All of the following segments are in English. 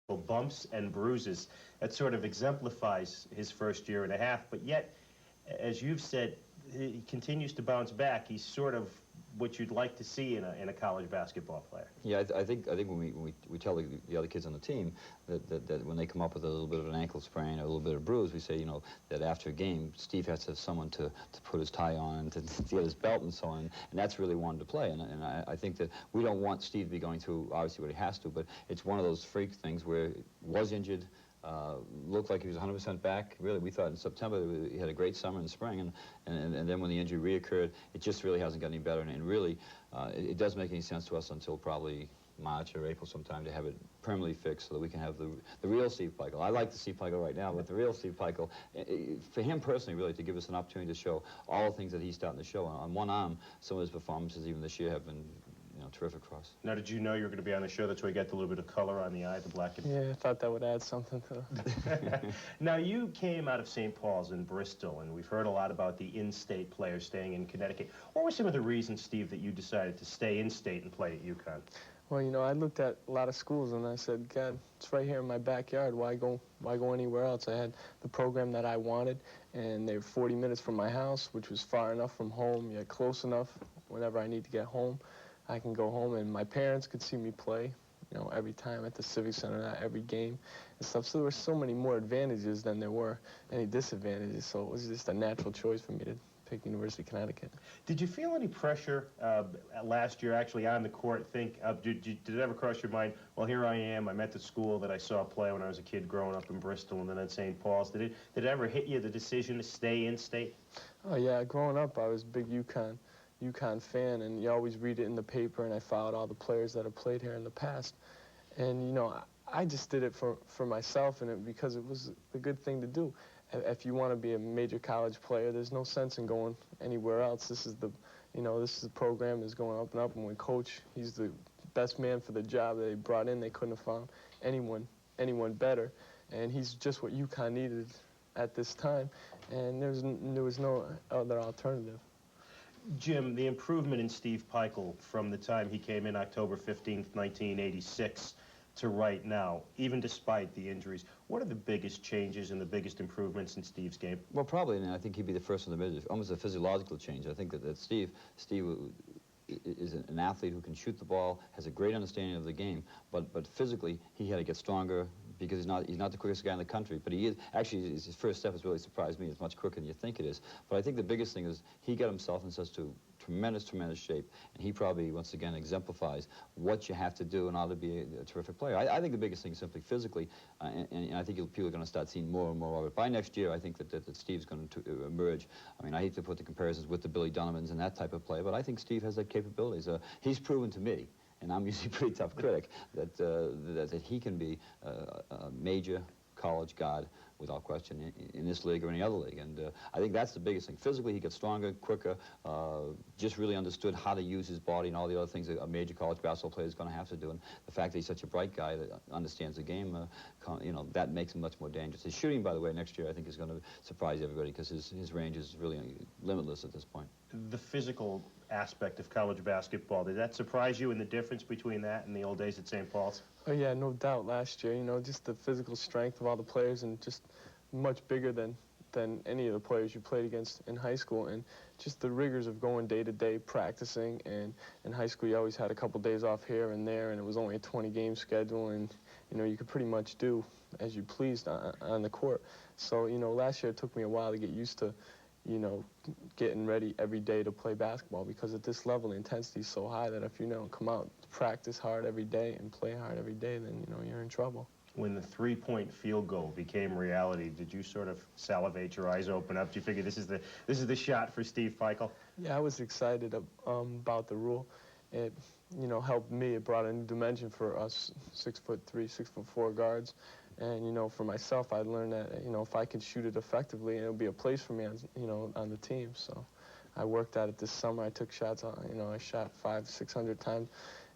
bumps and bruises. That sort of exemplifies his first year and a half, but yet, as you've said, he continues to bounce back. He's sort of what you'd like to see in a college basketball player. Yeah, I think when we tell the other kids on the team that when they come up with a little bit of an ankle sprain or a little bit of bruise, we say, you know, that after a game, Steve has to have someone to put his tie on and to get his belt and so on, and that's really wanted to play. And I think that we don't want Steve to be going through obviously what he has to, but it's one of those freak things where he was injured. Looked like he was 100% back. Really, we thought in September he had a great summer and spring, and then when the injury reoccurred, it just really hasn't gotten any better. And really, it doesn't make any sense to us until probably March or April sometime to have it permanently fixed so that we can have the real Steve Pikiell. I like the Steve Pikiell right now, but the real Steve Pikiell, for him personally, really, to give us an opportunity to show all the things that he's starting to show. On one arm, some of his performances even this year have been terrific for us. Now, did you know you were going to be on the show? That's why you got a little bit of color on the eye, the black and... Yeah, I thought that would add something to it. Now, you came out of St. Paul's in Bristol, and we've heard a lot about the in-state players staying in Connecticut. What were some of the reasons, Steve, that you decided to stay in-state and play at UConn? Well, you know, I looked at a lot of schools, and I said, God, it's right here in my backyard. Why go anywhere else? I had the program that I wanted, and they were 40 minutes from my house, which was far enough from home, yet close enough whenever I need to get home. I can go home, and my parents could see me play, you know, every time at the Civic Center, at every game and stuff. So there were so many more advantages than there were any disadvantages. So it was just a natural choice for me to pick University of Connecticut. Did you feel any pressure last year, actually on the court? Did it ever cross your mind, well, here I am, I'm at the school that I saw play when I was a kid growing up in Bristol and then at St. Paul's. Did it ever hit you, the decision to stay in-state? Oh, yeah. Growing up, I was a big UConn fan, and you always read it in the paper, and I followed all the players that have played here in the past. And, you know, I just did it for myself and because it was a good thing to do. If you want to be a major college player, there's no sense in going anywhere else. This is the program that's going up and up, and when Coach, he's the best man for the job that they brought in. They couldn't have found anyone better, and he's just what UConn needed at this time, and there was no other alternative. Jim, the improvement in Steve Pikiell from the time he came in October 15th, 1986 to right now, even despite the injuries, what are the biggest changes and the biggest improvements in Steve's game? Well, probably, and I think he'd be the first one to admit it, almost a physiological change. I think that Steve is an athlete who can shoot the ball, has a great understanding of the game, but physically he had to get stronger because he's not the quickest guy in the country. But he is, actually, his first step has really surprised me. It's much quicker than you think it is. But I think the biggest thing is he got himself in such tremendous shape, and he probably, once again, exemplifies what you have to do in order to be a terrific player. I think the biggest thing is simply physically, and I think people are going to start seeing more and more of it. By next year, I think that Steve's going to emerge. I mean, I hate to put the comparisons with the Billy Donovans and that type of player, but I think Steve has that capabilities. He's proven to me, and I'm usually a pretty tough critic, that he can be a major college guard without question in this league or any other league. And I think that's the biggest thing. Physically, he gets stronger, quicker, just really understood how to use his body and all the other things that a major college basketball player is going to have to do. And the fact that he's such a bright guy that understands the game, you know, that makes him much more dangerous. His shooting, by the way, next year I think is going to surprise everybody because his range is really limitless at this point. The physical aspect of college basketball, did that surprise you in the difference between that and the old days at St. Paul's? Oh, yeah, no doubt. Last year, you know, just the physical strength of all the players and just much bigger than any of the players you played against in high school, and just the rigors of going day-to-day practicing. And in high school, you always had a couple days off here and there, and it was only a 20-game schedule, and, you know, you could pretty much do as you pleased on the court. So, you know, last year it took me a while to get used to, you know, getting ready every day to play basketball, because at this level, the intensity is so high that if you don't come out, practice hard every day and play hard every day, then, you know, you're in trouble. When the three-point field goal became reality, did you sort of salivate, your eyes open up? Do you figure this is the shot for Steve Pikiell? Yeah, I was excited about the rule. It, you know, helped me. It brought a new dimension for us 6'3", 6'4" guards. And, you know, for myself, I learned that, you know, if I could shoot it effectively, it'll be a place for me, you know, on the team. So I worked at it this summer. I took shots, you know, I shot 500, 600 times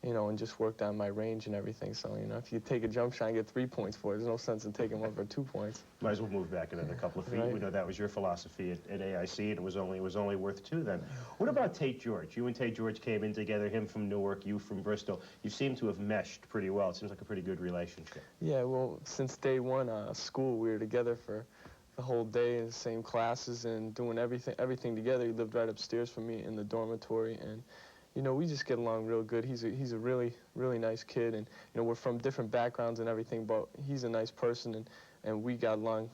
you know, and just worked on my range and everything. So, you know, if you take a jump shot and get 3 points for it, there's no sense in taking one for 2 points. Might as well move back another couple of feet. Right. We know that was your philosophy at AIC, and it was only worth 2 then. What about Tate George? You and Tate George came in together, him from Newark, you from Bristol. You seem to have meshed pretty well. It seems like a pretty good relationship. Yeah, well, since day one, school, we were together for the whole day in the same classes and doing everything together. He lived right upstairs from me in the dormitory, and you know, we just get along real good. He's a really nice kid, and you know, we're from different backgrounds and everything, but he's a nice person, and we got along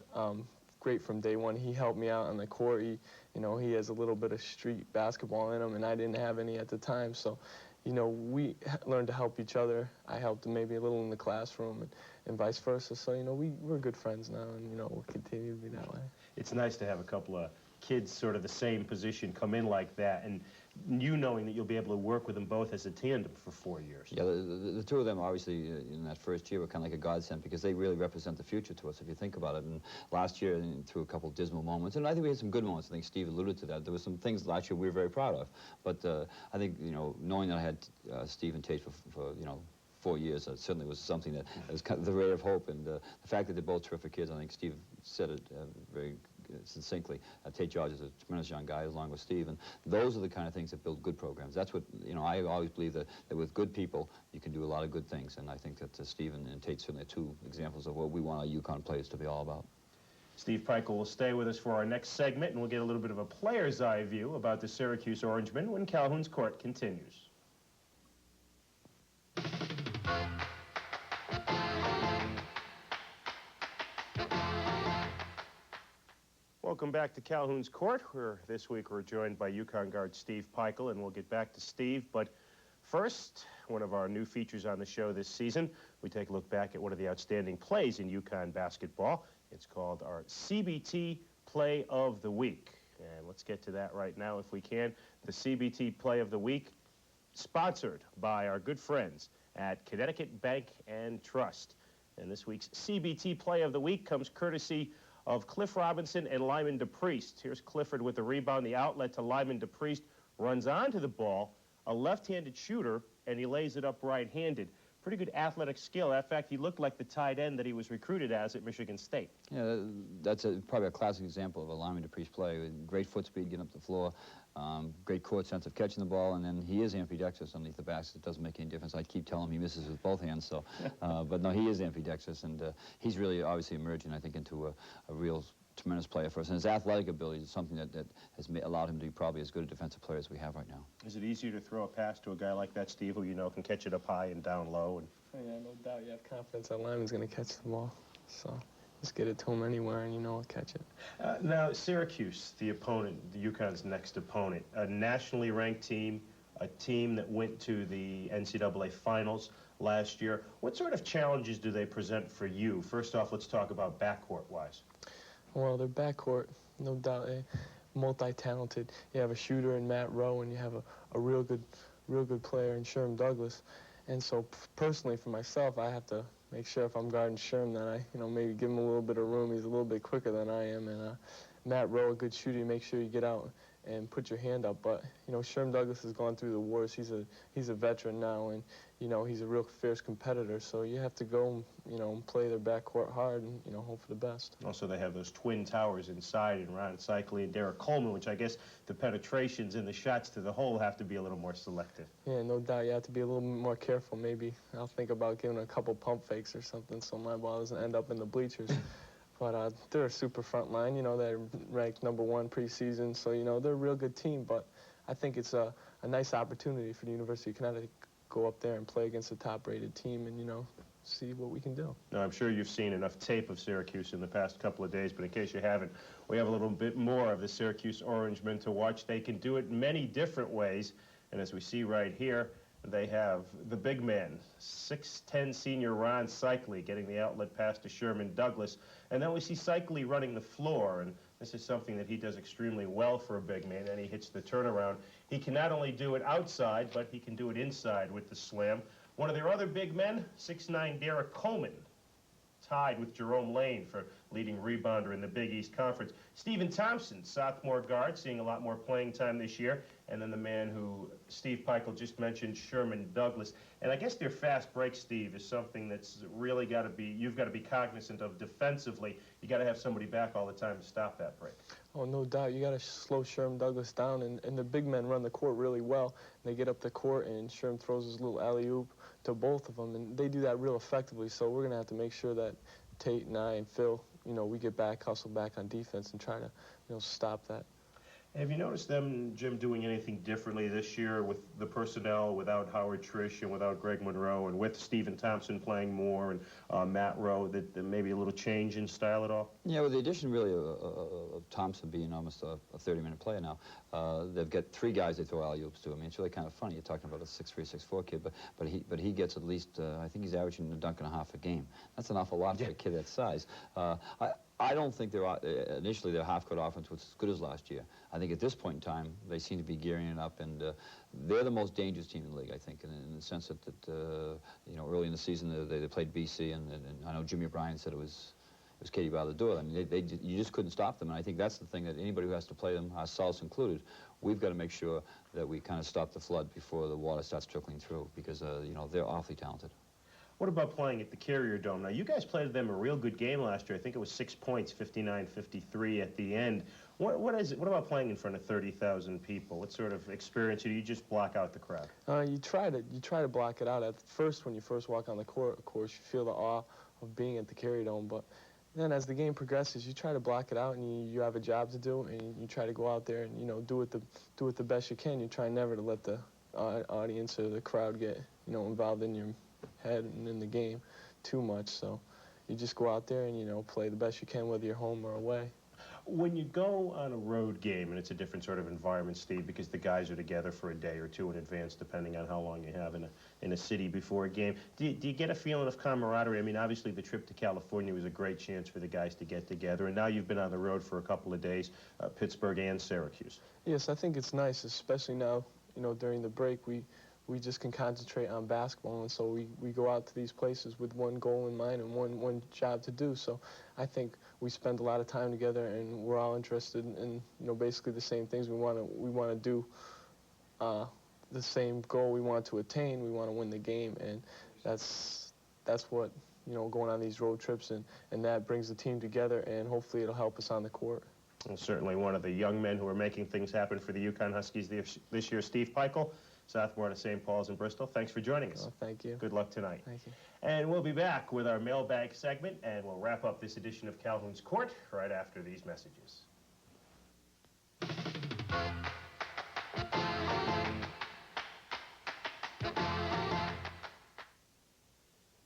great from day one. He helped me out on the court. You know, he has a little bit of street basketball in him, and I didn't have any at the time, so you know, we learned to help each other. I helped him maybe a little in the classroom, and vice versa. So, you know, we're good friends now, and, you know, we'll continue to be that way. It's nice to have a couple of kids sort of the same position come in like that, and you knowing that you'll be able to work with them both as a tandem for 4 years. Yeah, the 2 of them, obviously, in that first year were kind of like a godsend because they really represent the future to us, if you think about it. And last year, through a couple of dismal moments, and I think we had some good moments. I think Steve alluded to that. There were some things last year we were very proud of. But I think, you know, knowing that I had Steve and Tate for you know, 4 years, certainly was something that was kind of the ray of hope. And the fact that they're both terrific kids, I think Steve said it very succinctly. Tate George is a tremendous young guy, along with Steve, and those are the kind of things that build good programs. That's what, you know, I always believe that with good people, you can do a lot of good things, and I think that Steve and Tate certainly are 2 examples of what we want our UConn players to be all about. Steve Peichel will stay with us for our next segment, and we'll get a little bit of a player's eye view about the Syracuse Orangemen when Calhoun's Court continues. Welcome back to Calhoun's Court, where this week we're joined by UConn guard Steve Peichel, and we'll get back to Steve. But first, one of our new features on the show this season, we take a look back at one of the outstanding plays in UConn basketball. It's called our CBT Play of the Week. And let's get to that right now if we can. The CBT Play of the Week, sponsored by our good friends at Connecticut Bank and Trust. And this week's CBT Play of the Week comes courtesy of Cliff Robinson and Lyman DePriest. Here's Clifford with the rebound. The outlet to Lyman DePriest, runs onto the ball, a left-handed shooter, and he lays it up right-handed. Pretty good athletic skill. In fact, he looked like the tight end that he was recruited as at Michigan State. Yeah, that's probably a classic example of a Lyman DePriest play. Great foot speed, getting up the floor, great court sense of catching the ball, and then he is ambidextrous underneath the basket. It doesn't make any difference. I keep telling him he misses with both hands, so, but no, he is ambidextrous, and he's really obviously emerging, I think, into a real tremendous player for us. And his athletic ability is something that has allowed him to be probably as good a defensive player as we have right now. Is it easier to throw a pass to a guy like that, Steve, who you know can catch it up high and down low? And Oh, yeah, no doubt. You have confidence that Lyman's going to catch the ball. So just get it to him anywhere, and you know he'll catch it. Now, Syracuse, the opponent, the UConn's next opponent, a nationally ranked team, a team that went to the NCAA finals last year. What sort of challenges do they present for you? First off, let's talk about backcourt-wise. Well, their backcourt, no doubt, multi-talented. You have a shooter in Matt Rowe, and you have a real good player in Sherm Douglas. And so, personally, for myself, I have to make sure if I'm guarding Sherm that I, you know, maybe give him a little bit of room. He's a little bit quicker than I am, and Matt Rowe, a good shooter. You make sure you get out and put your hand up. But you know, Sherm Douglas has gone through the wars. He's a veteran now, and you know, he's a real fierce competitor. So you have to go, you know, and play their backcourt hard, and you know, hope for the best. Also, they have those twin towers inside, and Ron Cycli and Derek Coleman, which I guess the penetrations and the shots to the hole have to be a little more selective. Yeah, no doubt. You have to be a little more careful. Maybe I'll think about giving a couple pump fakes or something, so my ball doesn't end up in the bleachers. But they're a super front line. You know, they're ranked #1 preseason, so, you know, they're a real good team. But I think it's a nice opportunity for the University of Connecticut to go up there and play against a top-rated team and, you know, see what we can do. Now, I'm sure you've seen enough tape of Syracuse in the past couple of days, but in case you haven't, we have a little bit more of the Syracuse Orangemen to watch. They can do it many different ways, and as we see right here, they have the big man, 6'10" senior Ron Cycli, getting the outlet pass to Sherman Douglas. And then we see Cycli running the floor, and this is something that he does extremely well for a big man, and he hits the turnaround. He can not only do it outside, but he can do it inside with the slam. One of their other big men, 6'9" Derek Coleman, tied with Jerome Lane for leading rebounder in the Big East Conference. Stephen Thompson, sophomore guard, seeing a lot more playing time this year. And then the man who Steve Peichel just mentioned, Sherman Douglas. And I guess their fast break, Steve, is something that's really got to be, you've got to be cognizant of defensively. You got to have somebody back all the time to stop that break. Oh, no doubt. You got to slow Sherman Douglas down, and the big men run the court really well. They get up the court, and Sherman throws his little alley-oop to both of them, and they do that real effectively. So we're going to have to make sure that Tate and I and Phil, we get back, hustle back on defense and try to, stop that. Have you noticed them, Jim, doing anything differently this year with the personnel, without Howard Trish and without Greg Monroe, and with Stephen Thompson playing more and Matt Rowe, that maybe a little change in style at all? Yeah, with the addition really of Thompson being almost a 30-minute player now, they've got 3 guys they throw alley-oops to. I mean, it's really kind of funny. You're talking about a 6'3", 6'4" kid, but he gets at least, I think he's averaging a dunk and a half a game. That's an awful lot for a kid that size. I don't think initially their half-court offense was as good as last year. I think at this point in time, they seem to be gearing it up, and they're the most dangerous team in the league, I think, in the sense that early in the season they played BC, and I know Jimmy O'Brien said it was Katie by the door. I mean, you just couldn't stop them, and I think that's the thing that anybody who has to play them, ourselves included, we've got to make sure that we kind of stop the flood before the water starts trickling through, because they're awfully talented. What about playing at the Carrier Dome? Now, you guys played them a real good game last year. I think it was 6 points, 59-53 at the end. What about playing in front of 30,000 people? What sort of experience? Or do you just block out the crowd? You try to block it out. At first, when you first walk on the court, of course, you feel the awe of being at the Carrier Dome. But then as the game progresses, you try to block it out, and you have a job to do, and you try to go out there and do it the best you can. You try never to let the audience or the crowd get involved in your head and in the game too much. So you just go out there and play the best you can, whether you're home or away. When you go on a road game, and it's a different sort of environment, Steve, because the guys are together for a day or two in advance, depending on how long you have in a city before a game, do you get a feeling of camaraderie? I mean, obviously the trip to California was a great chance for the guys to get together, and now you've been on the road for a couple of days, Pittsburgh and Syracuse. Yes, I think it's nice, especially now, during the break, we just can concentrate on basketball, and so we go out to these places with one goal in mind and one job to do. So I think we spend a lot of time together, and we're all interested in basically the same things. We want to do the same goal we want to attain. We want to win the game, and that's what going on these road trips, and that brings the team together, and hopefully it'll help us on the court. And certainly one of the young men who are making things happen for the UConn Huskies this year, Steve Peichel, sophomore at St. Paul's in Bristol. Thanks for joining us. Oh, thank you. Good luck tonight. Thank you. And we'll be back with our mailbag segment, and we'll wrap up this edition of Calhoun's Court right after these messages.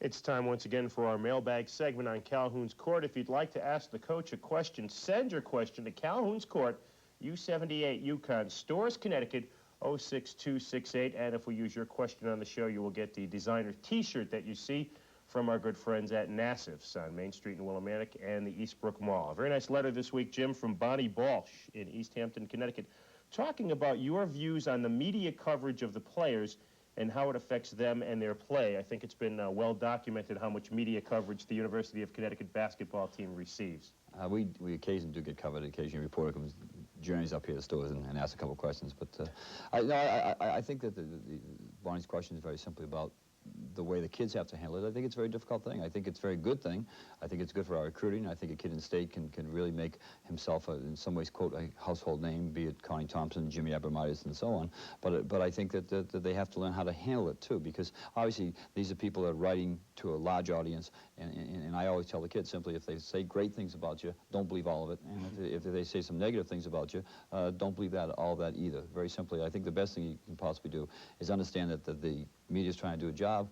It's time once again for our mailbag segment on Calhoun's Court. If you'd like to ask the coach a question, send your question to Calhoun's Court, U78 UConn, Stores, Connecticut, 06268. And if we use your question on the show, you will get the designer T-shirt that you see from our good friends at Nassif's on Main Street in Willimantic and the Eastbrook Mall. A very nice letter this week, Jim, from Bonnie Balsh in East Hampton, Connecticut, talking about your views on the media coverage of the players and how it affects them and their play. I think it's been well documented how much media coverage the University of Connecticut basketball team receives. We occasionally do get covered. Occasionally a reporter comes, journeys up here to stores and asks a couple of questions. But I think that Bonnie's question is very simply about the way the kids have to handle it. I think it's a very difficult thing. I think it's a very good thing. I think it's good for our recruiting. I think a kid in state can really make himself, in some ways, quote, a household name, be it Connie Thompson, Jimmy Abramatis, and so on. But I think that they have to learn how to handle it, too, because obviously these are people that are writing to a large audience, and I always tell the kids simply, if they say great things about you, don't believe all of it. And if they say some negative things about you, don't believe all of that either. Very simply, I think the best thing you can possibly do is understand that the media's trying to do a job.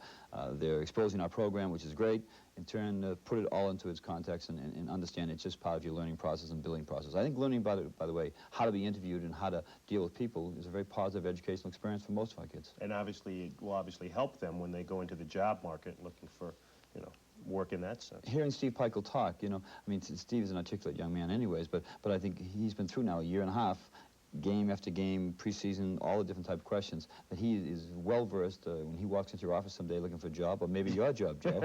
They're exposing our program, which is great. In turn, put it all into its context and understand it's just part of your learning process and building process. I think learning, by the way, how to be interviewed and how to deal with people is a very positive educational experience for most of our kids. And obviously, it will obviously help them when they go into the job market looking for, work in that sense. Hearing Steve Peichel talk, I mean, Steve is an articulate young man anyways, but I think he's been through now a year and a half game after game, preseason, all the different type of questions, that he is well-versed when he walks into your office someday looking for a job, or maybe your job, Joe.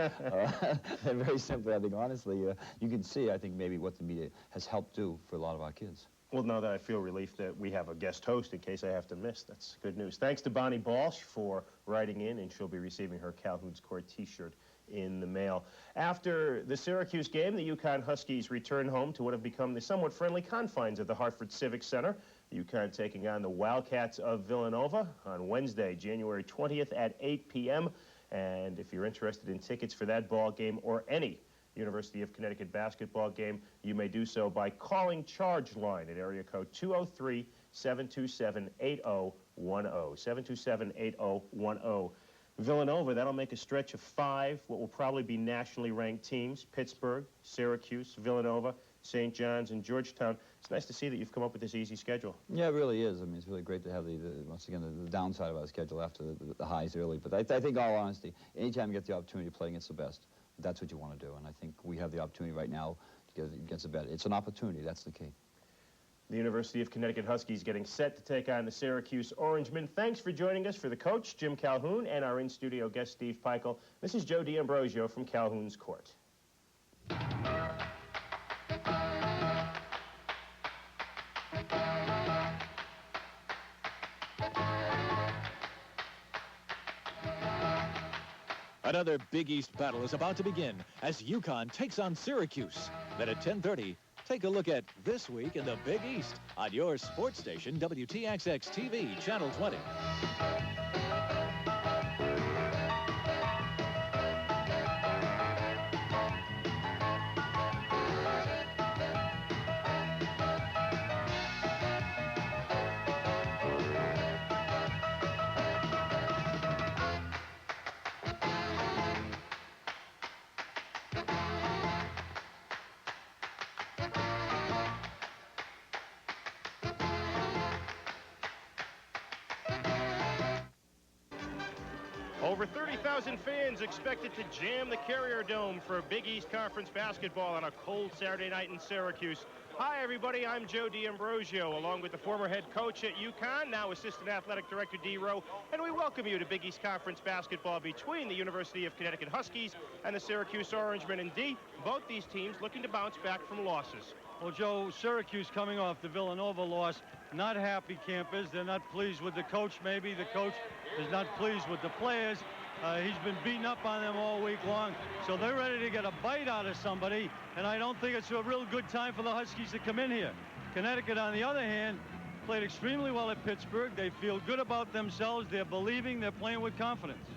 And very simply, I think, honestly, you can see, I think, maybe what the media has helped do for a lot of our kids. Well, now that I feel relief that we have a guest host in case I have to miss. That's good news. Thanks to Bonnie Balsh for writing in, and she'll be receiving her Calhoun's Court T-shirt in the mail. After the Syracuse game, the UConn Huskies return home to what have become the somewhat friendly confines of the Hartford Civic Center. The UConn taking on the Wildcats of Villanova on Wednesday, January 20th at 8 p.m. And if you're interested in tickets for that ball game or any University of Connecticut basketball game, you may do so by calling Charge Line at area code 203-727-8010. 727-8010. Villanova, that'll make a stretch of 5 what will probably be nationally ranked teams: Pittsburgh, Syracuse, Villanova, St. John's, and Georgetown. It's nice to see that you've come up with this easy schedule. Yeah, it really is. I mean, it's really great to have once again, the downside of our schedule after the highs early. But I think, all honesty, anytime you get the opportunity to play against the best, that's what you want to do. And I think we have the opportunity right now to get against the best. It's an opportunity. That's the key. The University of Connecticut Huskies getting set to take on the Syracuse Orangemen. Thanks for joining us for the coach, Jim Calhoun, and our in-studio guest, Steve Peichel. This is Joe D'Ambrosio from Calhoun's Court. Another Big East battle is about to begin as UConn takes on Syracuse. Then at 10:30, take a look at This Week in the Big East on your sports station, WTXX-TV, Channel 20. Over 30,000 fans expected to jam the Carrier Dome for Big East Conference basketball on a cold Saturday night in Syracuse. Hi, everybody. I'm Joe D'Ambrosio, along with the former head coach at UConn, now Assistant Athletic Director D. Rowe, and we welcome you to Big East Conference basketball between the University of Connecticut Huskies and the Syracuse Orangemen. And D, both these teams looking to bounce back from losses. Well, Joe, Syracuse coming off the Villanova loss, not happy campers. They're not pleased with the coach, maybe. The coach is not pleased with the players. He's been beating up on them all week long, so they're ready to get a bite out of somebody, and I don't think it's a real good time for the Huskies to come in here. Connecticut, on the other hand, played extremely well at Pittsburgh. They feel good about themselves. They're believing. They're playing with confidence.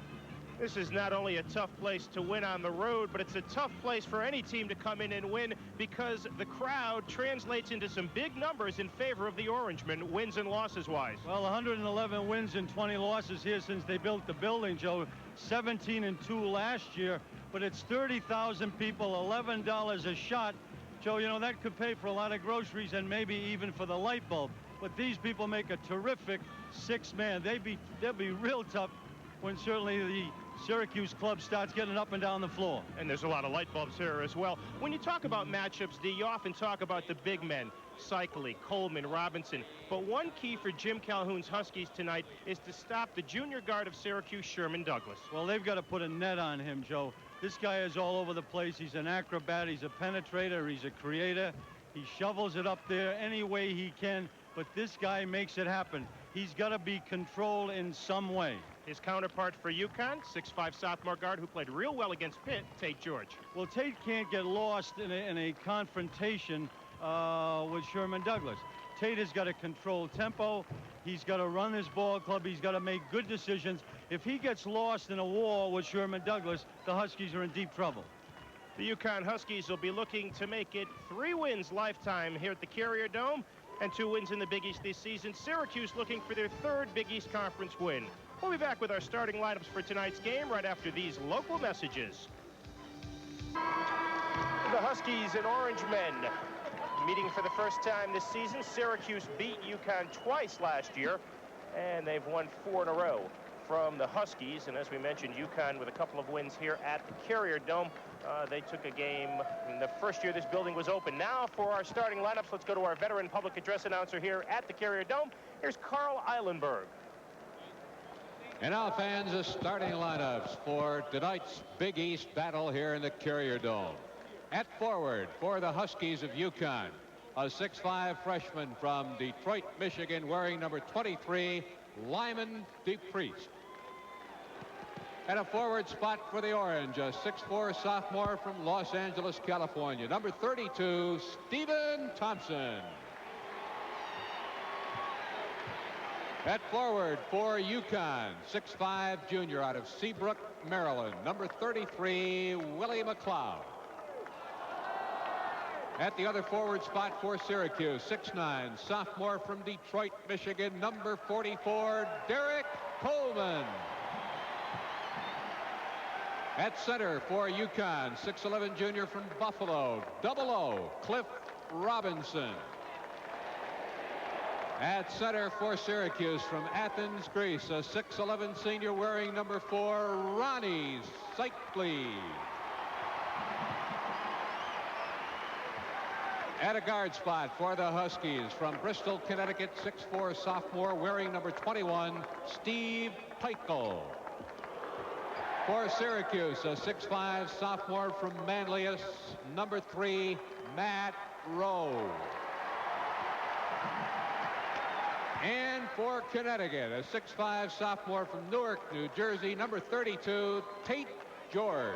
This is not only a tough place to win on the road, but it's a tough place for any team to come in and win because the crowd translates into some big numbers in favor of the Orangemen, wins and losses-wise. Well, 111 wins and 20 losses here since they built the building, Joe. 17-2 last year, but it's 30,000 people, $11 a shot. Joe, you know, that could pay for a lot of groceries and maybe even for the light bulb. But these people make a terrific six-man. They'll be real tough when certainly the Syracuse club starts getting up and down the floor. And there's a lot of light bulbs here as well. When you talk about matchups, D, you often talk about the big men, Cycli, Coleman, Robinson. But one key for Jim Calhoun's Huskies tonight is to stop the junior guard of Syracuse, Sherman Douglas. Well, they've got to put a net on him, Joe. This guy is all over the place. He's an acrobat. He's a penetrator. He's a creator. He shovels it up there any way he can. But this guy makes it happen. He's got to be controlled in some way. His counterpart for UConn, 6'5" sophomore guard who played real well against Pitt, Tate George. Well, Tate can't get lost in a confrontation with Sherman Douglas. Tate has got to control tempo. He's got to run this ball club. He's got to make good decisions. If he gets lost in a war with Sherman Douglas, the Huskies are in deep trouble. The UConn Huskies will be looking to make it 3 wins lifetime here at the Carrier Dome and 2 wins in the Big East this season. Syracuse looking for their 3rd Big East Conference win. We'll be back with our starting lineups for tonight's game right after these local messages. The Huskies and Orangemen meeting for the first time this season. Syracuse beat UConn twice last year, and they've won 4 in a row from the Huskies. And as we mentioned, UConn with a couple of wins here at the Carrier Dome. They took a game in the first year this building was open. Now for our starting lineups, let's go to our veteran public address announcer here at the Carrier Dome. Here's Carl Eilenberg. And now, fans, the starting lineups for tonight's Big East battle here in the Carrier Dome. At forward for the Huskies of UConn, a 6'5" freshman from Detroit, Michigan, wearing number 23, Lyman DePriest. At a forward spot for the Orange, a 6'4" sophomore from Los Angeles, California, number 32, Stephen Thompson. At forward for UConn, 6'5" junior out of Seabrook, Maryland, number 33, Willie McLeod. At the other forward spot for Syracuse, 6'9", sophomore from Detroit, Michigan, number 44, Derek Coleman. At center for UConn, 6'11" junior from Buffalo, 00, Cliff Robinson. At center for Syracuse from Athens, Greece, a 6'11" senior wearing number 4, Ronnie Seikley. At a guard spot for the Huskies from Bristol, Connecticut, 6'4" sophomore wearing number 21, Steve Peichel. For Syracuse, a 6'5" sophomore from Manlius, number 3, Matt Rowe. And for Connecticut, a 6'5" sophomore from Newark, New Jersey, number 32, Tate George.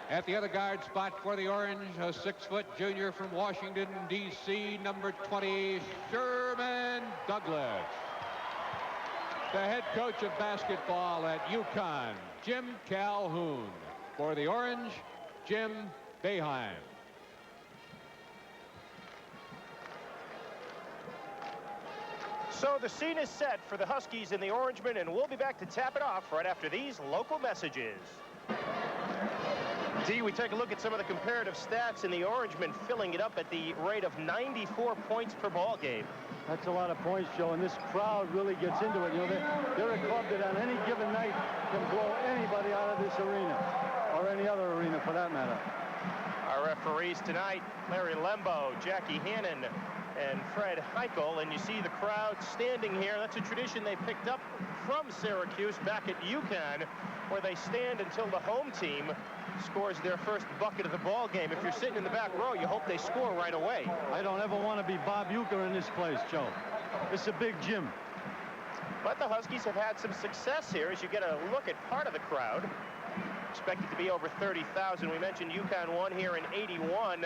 At the other guard spot for the Orange, a 6-foot junior from Washington, D.C., number 20, Sherman Douglas. The head coach of basketball at UConn, Jim Calhoun. For the Orange, Jim Boeheim. So the scene is set for the Huskies and the Orangemen, and we'll be back to tap it off right after these local messages. D, we take a look at some of the comparative stats, and the Orangemen filling it up at the rate of 94 points per ball game. That's a lot of points, Joe, and this crowd really gets into it. You know, they're a club that on any given night can blow anybody out of this arena, or any other arena for that matter. Our referees tonight, Larry Lembo, Jackie Hannon, and Fred Heichel, and you see the crowd standing here. That's a tradition they picked up from Syracuse back at UConn, where they stand until the home team scores their first bucket of the ball game. If you're sitting in the back row, you hope they score right away. I don't ever want to be Bob Uecker in this place, Joe. It's a big gym. But the Huskies have had some success here as you get a look at part of the crowd. Expected to be over 30,000. We mentioned UConn won here in '81,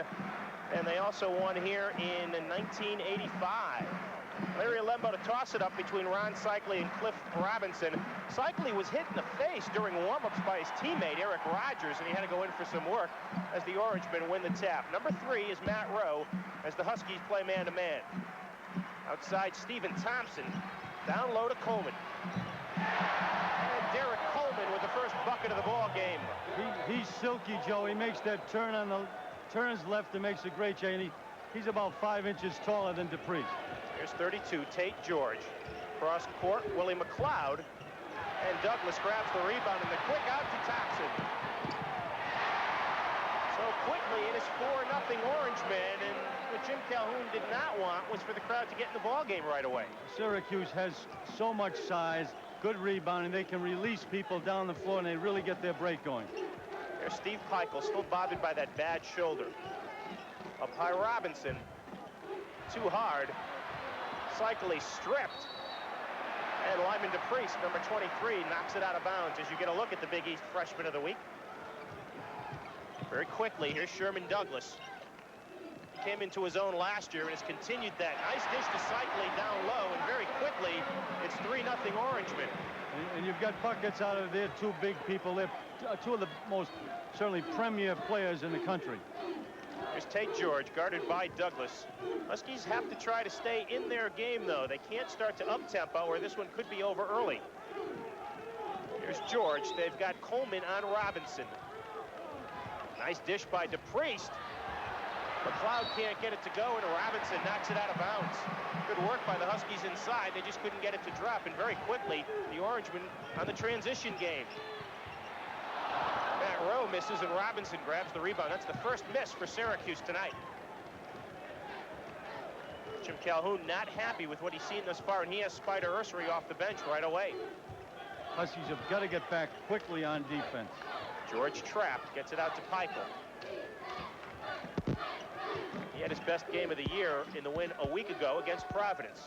and they also won here in 1985. Larry Lembo to toss it up between Ron Seikley and Cliff Robinson. Seikley was hit in the face during warm-ups by his teammate, Eric Rogers, and he had to go in for some work as the Orangemen win the tap. Number 3 is Matt Rowe as the Huskies play man-to-man. Outside, Stephen Thompson. Down low to Coleman. And Derek Coleman with the first bucket of the ball game. He's silky, Joe. He makes that turn on the turns left and makes a great change. He's about 5 inches taller than DePriest. Here's 32, Tate George. Cross court, Willie McLeod. And Douglas grabs the rebound and the quick out to Thompson. So quickly, it is 4-0 Orangemen, and what Jim Calhoun did not want was for the crowd to get in the ball game right away. Syracuse has so much size, good rebounding. They can release people down the floor, and they really get their break going. There's Steve Peichel, still bothered by that bad shoulder. Up high, Robinson. Too hard. Seikley stripped. And Lyman DePriest, number 23, knocks it out of bounds as you get a look at the Big East Freshman of the Week. Very quickly, here's Sherman Douglas. He came into his own last year and has continued that. Nice dish to Seikley down low, and very quickly, it's 3-0 Orangemen. And you've got buckets out of there, two big people. They're two of the most, certainly, premier players in the country. Here's Tate George, guarded by Douglas. Huskies have to try to stay in their game, though. They can't start to up-tempo, or this one could be over early. Here's George. They've got Coleman on Robinson. Nice dish by DePriest. McLeod can't get it to go, and Robinson knocks it out of bounds. Good work by the Huskies inside. They just couldn't get it to drop, and very quickly, the Orangemen on the transition game. Matt Rowe misses, and Robinson grabs the rebound. That's the first miss for Syracuse tonight. Jim Calhoun not happy with what he's seen thus far, and he has Spider Ursery off the bench right away. Huskies have got to get back quickly on defense. George trapped, gets it out to Peichel. He had his best game of the year in the win a week ago against Providence.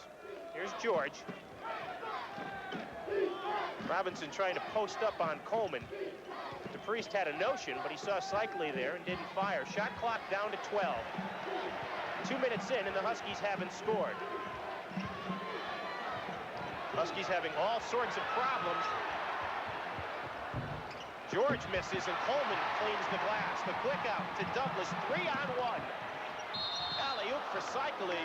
Here's George. Robinson trying to post up on Coleman. DePriest had a notion, but he saw Cycli there and didn't fire. Shot clock down to 12. 2 minutes in, and the Huskies haven't scored. Huskies having all sorts of problems. George misses, and Coleman cleans the glass. The quick out to Douglas, 3-on-1. Alley-oop for Cycli,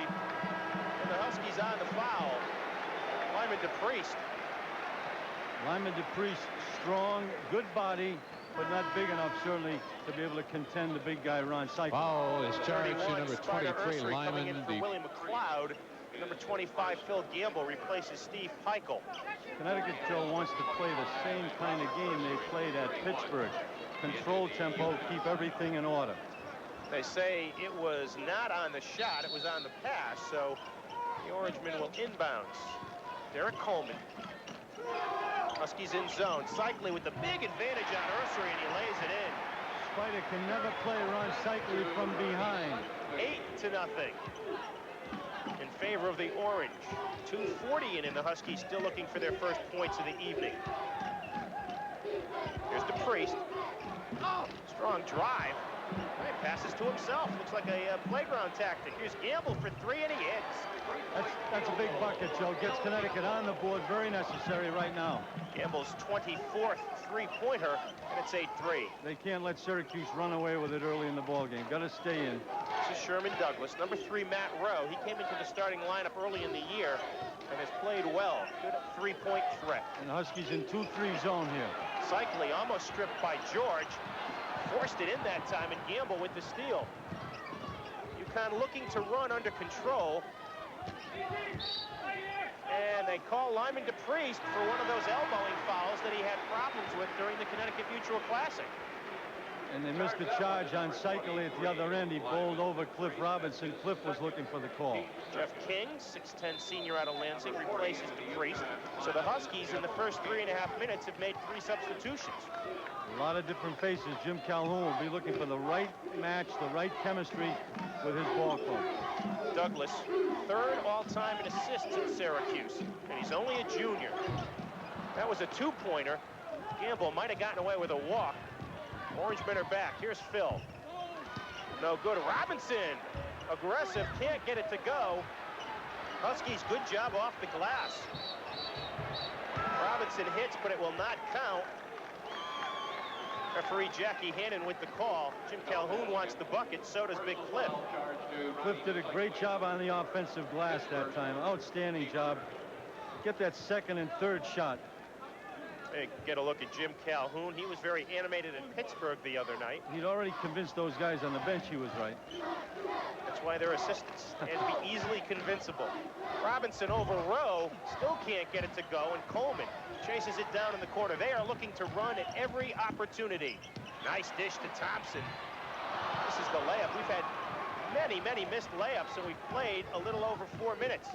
and the Huskies on the foul. Lyman DePriest. Lyman DePriest, strong, good body, but not big enough, certainly, to be able to contend the big guy, Ron Cycli. Foul is charged to number Spider 23, Ursery Lyman. coming in for Willie McLeod. Number 25, Phil Gamble, replaces Steve Peichel. Connecticut, Joe, wants to play the same kind of game they played at Pittsburgh. Control tempo, keep everything in order. They say it was not on the shot, it was on the pass, so the Orangemen will inbounds. Derek Coleman. Huskies in zone. Cycli with the big advantage on Ursery, and he lays it in. Spider can never play Ron Cycli from behind. 8-0 in favor of the Orange. 2:40 in, and the Huskies still looking for their first points of the evening. Here's DePriest. Strong drive. Right, passes to himself. Looks like a playground tactic. Here's Gamble for 3, and he hits. That's a big bucket, Joe. Gets Connecticut on the board. Very necessary right now. Gamble's 24th three-pointer, and it's 8-3. They can't let Syracuse run away with it early in the ballgame. Got to stay in. This is Sherman Douglas. Number 3, Matt Rowe. He came into the starting lineup early in the year and has played well. Good three-point threat. And the Huskies in 2-3 zone here. Cycli almost stripped by George. Forced it in that time, and Gamble with the steal. UConn looking to run under control. And they call Lyman DePriest for one of those elbowing fouls that he had problems with during the Connecticut Mutual Classic. And they missed the charge on Cycli at the other end. He bowled over Cliff Robinson. Cliff was looking for the call. Jeff King, 6'10" senior out of Lansing, replaces DePriest. So the Huskies in the first 3.5 minutes have made 3 substitutions. A lot of different faces. Jim Calhoun will be looking for the right match, the right chemistry with his ball club. Douglas, 3rd all-time in assists at Syracuse, and he's only a junior. That was a 2-pointer. Gamble might have gotten away with a walk. Orangemen are back. Here's Phil. No good. Robinson, aggressive, can't get it to go. Huskies, good job off the glass. Robinson hits, but it will not count. Referee Jackie Hannon with the call. Jim Calhoun wants the bucket, so does Big Cliff. Cliff did a great job on the offensive glass that time. Outstanding job. Get that second and third shot. Hey, get a look at Jim Calhoun. He was very animated in Pittsburgh the other night. He'd already convinced those guys on the bench he was right. That's why they're assistants, and be easily convincible. Robinson over Rowe, still can't get it to go, and Coleman chases it down in the corner. They are looking to run at every opportunity. Nice dish to Thompson. This is the layup. We've had many, many missed layups, and we've played a little over 4 minutes.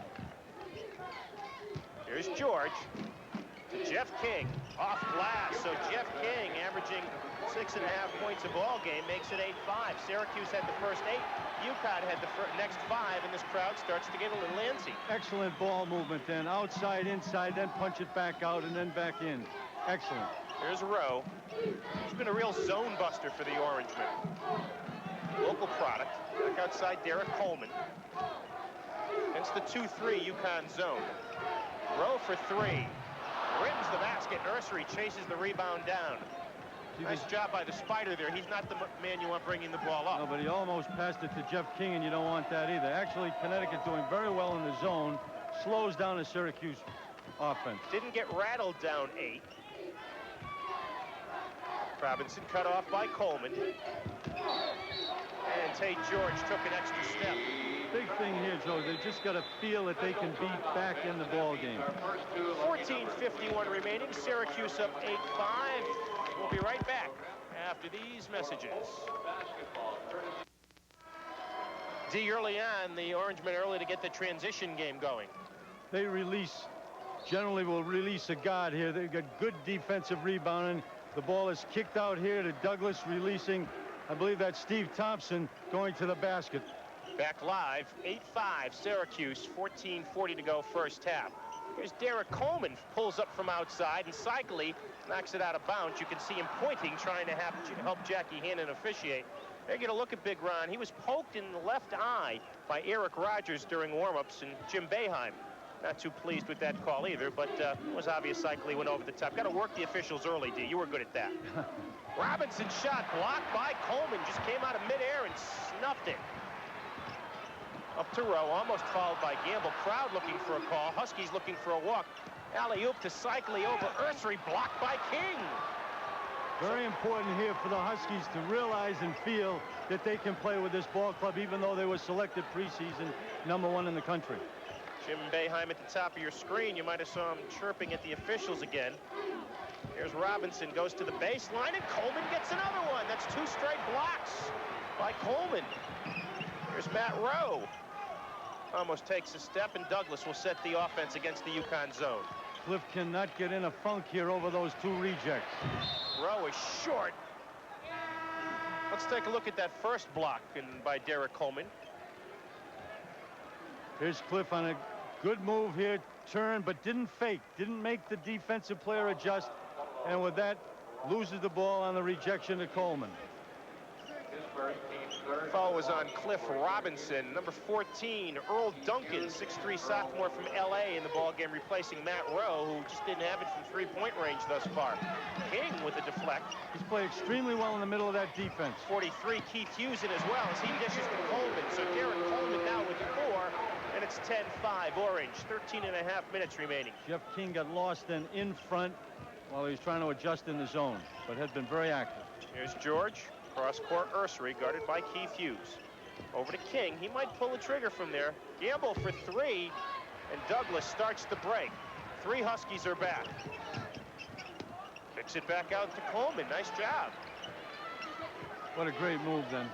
Here's George to Jeff King, off glass. So Jeff King, averaging 6.5 points a ball game, makes it 8-5. Syracuse had the first 8. UConn had the next 5, and this crowd starts to get a little antsy. Excellent ball movement then. Outside, inside, then punch it back out and then back in. Excellent. Here's Rowe. He's been a real zone buster for the Orangemen. Local product. Back outside, Derek Coleman. It's the 2-3 UConn zone. Rowe for 3. Rims the basket. Ursery chases the rebound down. Nice job by the Spider there. He's not the man you want bringing the ball up. No, but he almost passed it to Jeff King, and you don't want that either. Actually, Connecticut doing very well in the zone. Slows down the Syracuse offense. Didn't get rattled down 8. Robinson cut off by Coleman. And Tate George took an extra step. Big thing here, Joe, they just got to feel that they can be back in the ball game. 14:51 remaining. Syracuse up 8-5. We'll be right back after these messages. D, early on, the Orangemen early to get the transition game going. They generally will release a guard here. They've got good defensive rebounding. The ball is kicked out here to Douglas, releasing, I believe that's Steve Thompson, going to the basket. Back live, 8-5, Syracuse, 14:40 to go first half. Here's Derek Coleman, pulls up from outside, and Cycli knocks it out of bounds. You can see him pointing, trying to help Jackie Hannon officiate. They're going to look at Big Ron. He was poked in the left eye by Eric Rogers during warm-ups, and Jim Boeheim not too pleased with that call either, but it was obvious Cycli went over the top. Got to work the officials early, D. You were good at that. Robinson shot blocked by Coleman, just came out of midair and snuffed it. Up to Rowe, almost fouled by Gamble. Crowd looking for a call. Huskies looking for a walk. Alley-oop to Cycli over Ursery, blocked by King. Very important here for the Huskies to realize and feel that they can play with this ball club, even though they were selected preseason #1 in the country. Jim Boeheim at the top of your screen. You might have saw him chirping at the officials again. Here's Robinson, goes to the baseline, and Coleman gets another one. That's 2 straight blocks by Coleman. Here's Matt Rowe. Almost takes a step, and Douglas will set the offense against the UConn zone. Cliff cannot get in a funk here over those 2 rejects. Rowe is short. Let's take a look at that first block by Derek Coleman. Here's Cliff on a good move here, turn, but didn't fake, didn't make the defensive player adjust, and with that, loses the ball on the rejection to Coleman. Foul was on Cliff Robinson. Number 14, Earl Duncan, 6'3" sophomore from LA in the ballgame, replacing Matt Rowe, who just didn't have it from three-point range thus far. King with a deflect. He's played extremely well in the middle of that defense. 43, Keith Hughes in as well as he dishes to Coleman. So Derek Coleman now with 4, and it's 10-5 Orange. 13.5 minutes remaining. Jeff King got lost then in front while he was trying to adjust in the zone, but had been very active. Here's George. Cross-court Ursery, guarded by Keith Hughes. Over to King. He might pull the trigger from there. Gamble for 3, and Douglas starts the break. 3 Huskies are back. Kicks it back out to Coleman. Nice job. What a great move then.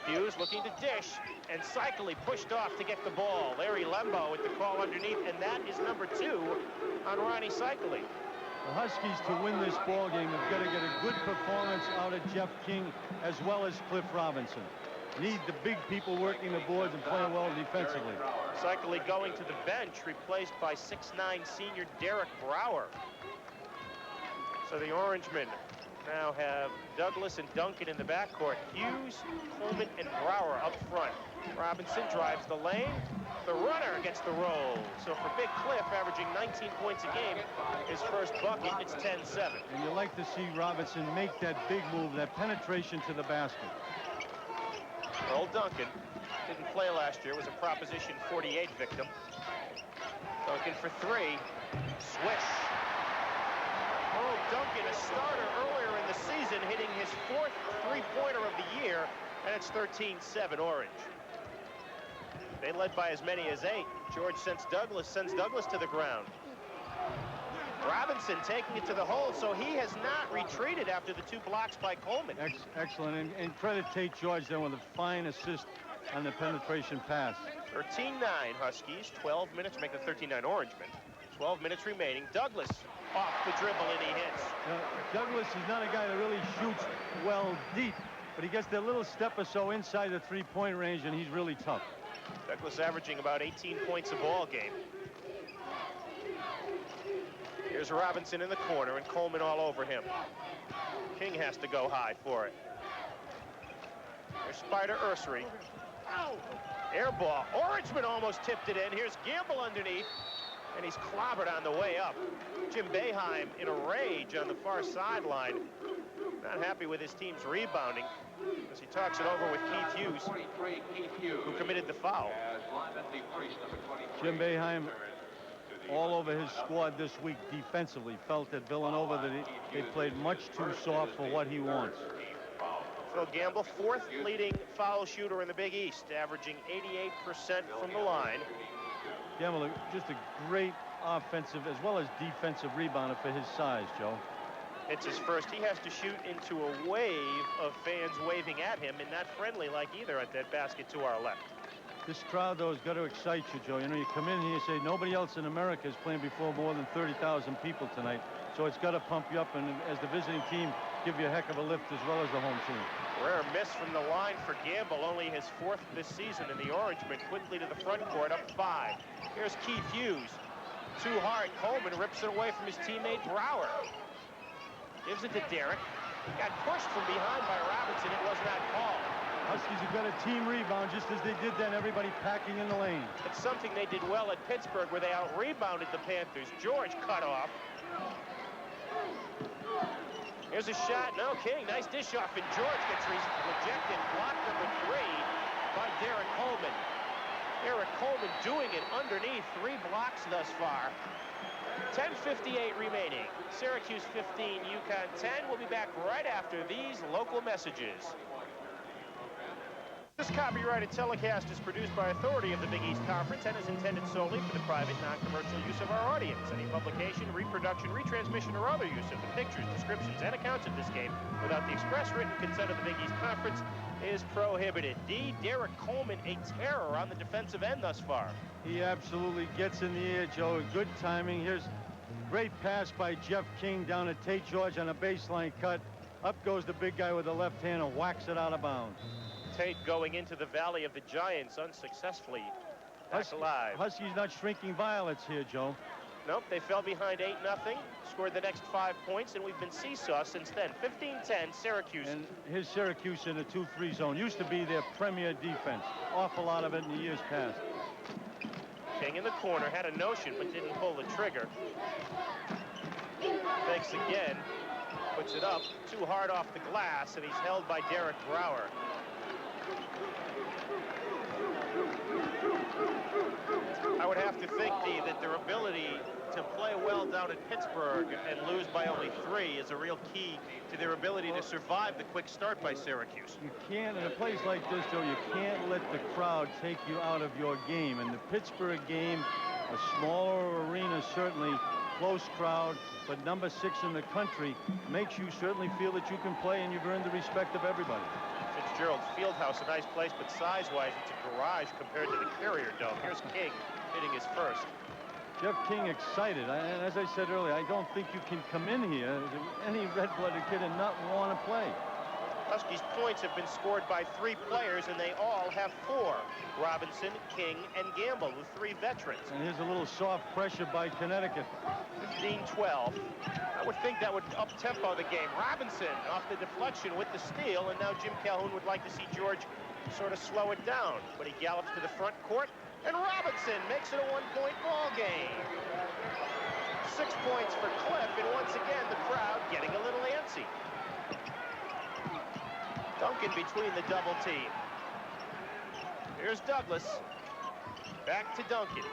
Hughes looking to dish, and Cycli pushed off to get the ball. Larry Lembo with the call underneath, and that is number 2 on Ronnie Cycli. The Huskies, to win this ball game, have got to get a good performance out of Jeff King as well as Cliff Robinson. Need the big people working the boards and playing well defensively. Cycli going to the bench, replaced by 6'9" senior Derek Brower. So the Orangemen now have Douglas and Duncan in the backcourt. Hughes, Coleman, and Brower up front. Robinson drives the lane. The runner gets the roll. So for Big Cliff, averaging 19 points a game, his first bucket, it's 10-7. And you like to see Robinson make that big move, that penetration to the basket. Earl Duncan didn't play last year, was a Proposition 48 victim. Duncan for 3. Swish. Earl Duncan, a starter earlier in the season, hitting his 4th three-pointer of the year, and it's 13-7 Orange. They led by as many as 8. George sends Douglas to the ground. Robinson taking it to the hole, so he has not retreated after the 2 blocks by Coleman. Excellent, and credit Tate George then with a fine assist on the penetration pass. 13-9 Huskies, 12 minutes, make the 13-9 Orangemen. 12 minutes remaining. Douglas off the dribble, and he hits. Douglas is not a guy that really shoots well deep, but he gets that little step or so inside the 3-point range, and he's really tough. Douglas averaging about 18 points a ball game. Here's Robinson in the corner, and Coleman all over him. King has to go high for it. There's Spider Ursery. Air ball. Orangeman almost tipped it in. Here's Gamble underneath, and he's clobbered on the way up. Jim Boeheim in a rage on the far sideline. Not happy with his team's rebounding as he talks it over with Keith Hughes, who committed the foul. Jim Boeheim all over his squad this week defensively. Felt at Villanova that they played much too soft for what he wants. Phil Gamble, 4th leading foul shooter in the Big East, averaging 88% from the line. Gamble, just a great offensive as well as defensive rebounder for his size, Joe. hits his first. He has to shoot into a wave of fans waving at him, and not friendly like either at that basket to our left. This crowd, though, has got to excite you, Joe. You know, you come in here, you say, nobody else in America is playing before more than 30,000 people tonight. So it's got to pump you up, and as the visiting team, give you a heck of a lift as well as the home team. Rare miss from the line for Gamble, only his 4th this season in the orange, but quickly to the front court, up 5. Here's Keith Hughes. Too hard. Coleman rips it away from his teammate Brower. Gives it to Derek. Got pushed from behind by Robinson. It was not called. Huskies have got a team rebound just as they did then, everybody packing in the lane. It's something they did well at Pittsburgh where they out-rebounded the Panthers. George cut off. Here's a shot. No, King, nice dish off, and George gets rejected. Block number 3 by Derek Coleman. Derek Coleman doing it underneath. 3 blocks thus far. 10:58 remaining. Syracuse 15, UConn 10. We'll be back right after these local messages. This copyrighted telecast is produced by authority of the Big East Conference and is intended solely for the private, non-commercial use of our audience. Any publication, reproduction, retransmission, or other use of the pictures, descriptions, and accounts of this game without the express written consent of the Big East Conference is prohibited. Derek Coleman, a terror on the defensive end thus far. He absolutely gets in the air, Joe. Good timing. Here's great pass by Jeff King down to Tate George on a baseline cut. Up goes the big guy with the left hand and whacks it out of bounds. Tate going into the Valley of the Giants unsuccessfully. Back alive. Huskies not shrinking violets here, Joe. Nope, they fell behind 8-0, scored the next 5 points, and we've been seesaw since then. 15-10, Syracuse. And here's Syracuse in a 2-3 zone. Used to be their premier defense. Awful lot of it in the years past. King in the corner, had a notion, but didn't pull the trigger. Fakes again, puts it up, too hard off the glass, and he's held by Derek Brower. I would have to think, Dee, that their ability to play well down at Pittsburgh and lose by only 3 is a real key to their ability to survive the quick start by Syracuse. You can't, in a place like this, Joe, you can't let the crowd take you out of your game. And the Pittsburgh game, a smaller arena, certainly, close crowd, but number 6 in the country makes you certainly feel that you can play and you've earned the respect of everybody. Fitzgerald Fieldhouse, a nice place, but size-wise, it's a garage compared to the Carrier Dome. Here's King hitting his first. Jeff King excited, and as I said earlier, I don't think you can come in here as any red-blooded kid and not want to play. Huskies' points have been scored by 3 players, and they all have 4. Robinson, King, and Gamble, the 3 veterans. And here's a little soft pressure by Connecticut. 15-12. I would think that would up-tempo the game. Robinson off the deflection with the steal, and now Jim Calhoun would like to see George sort of slow it down. But he gallops to the front court, and Robinson makes it a 1-point ball game. 6 points for Cliff, and once again, the crowd getting a little antsy. Duncan between the double team. Here's Douglas. Back to Duncan.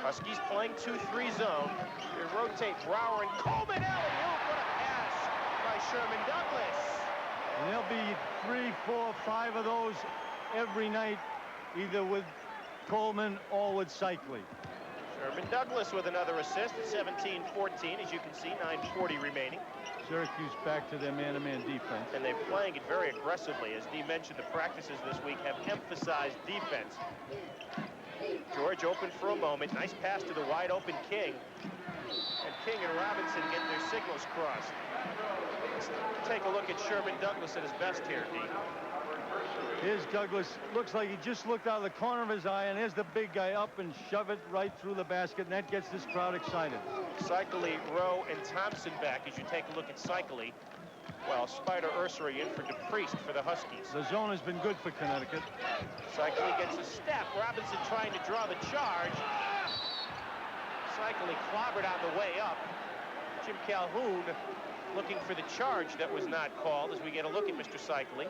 Huskies playing 2-3 zone. They rotate Brower and Coleman. Alley-oop, what a pass by Sherman Douglas. And there'll be 3, 4, 5 of those every night, either with Coleman or with Cycli. Sherman Douglas with another assist at 17-14, as you can see, 9:40 remaining. Syracuse back to their man-to-man defense. And they're playing it very aggressively. As Dee mentioned, the practices this week have emphasized defense. George open for a moment. Nice pass to the wide-open King. And King and Robinson get their signals crossed. Let's take a look at Sherman Douglas at his best here, Dee. Here's Douglas. Looks like he just looked out of the corner of his eye, and there's the big guy up and shove it right through the basket, and that gets this crowd excited. Cycli, Rowe, and Thompson back as you take a look at Cycli. Well, Spider Ursery in for DePriest for the Huskies. The zone has been good for Connecticut. Cycli gets a step. Robinson trying to draw the charge. Cycli clobbered on the way up. Jim Calhoun looking for the charge that was not called as we get a look at Mr. Cycli.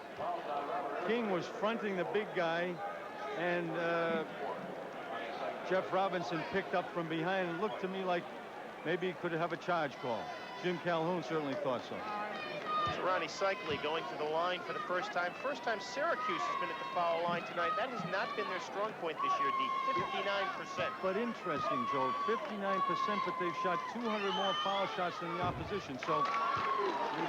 King was fronting the big guy, and Jeff Robinson picked up from behind. It looked to me like maybe he could have a charge call. Jim Calhoun certainly thought so. Ronnie Cycli going to the line for the first time. First time Syracuse has been at the foul line tonight. That has not been their strong point this year, D. 59%. But interesting, Joe, 59%, but they've shot 200 more foul shots than the opposition. So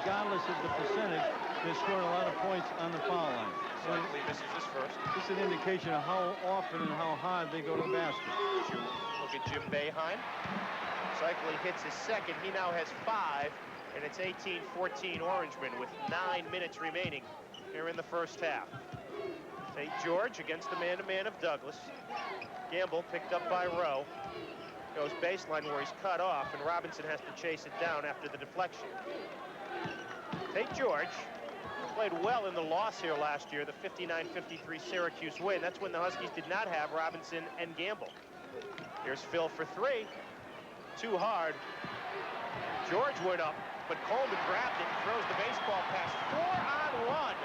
regardless of the percentage, they're scoring a lot of points on the foul line. Cycli misses his first. It's an indication of how often and how hard they go to the basket. Look at Jim Boeheim. Cycli hits his second. He now has 5. And it's 18-14 Orangemen with 9 minutes remaining here in the first half. St. George against the man-to-man of Douglas. Gamble picked up by Rowe. Goes baseline where he's cut off, and Robinson has to chase it down after the deflection. St. George played well in the loss here last year, the 59-53 Syracuse win. That's when the Huskies did not have Robinson and Gamble. Here's Phil for 3. Too hard. George went up, but Coleman grabbed it and throws the baseball pass. 4-on-1.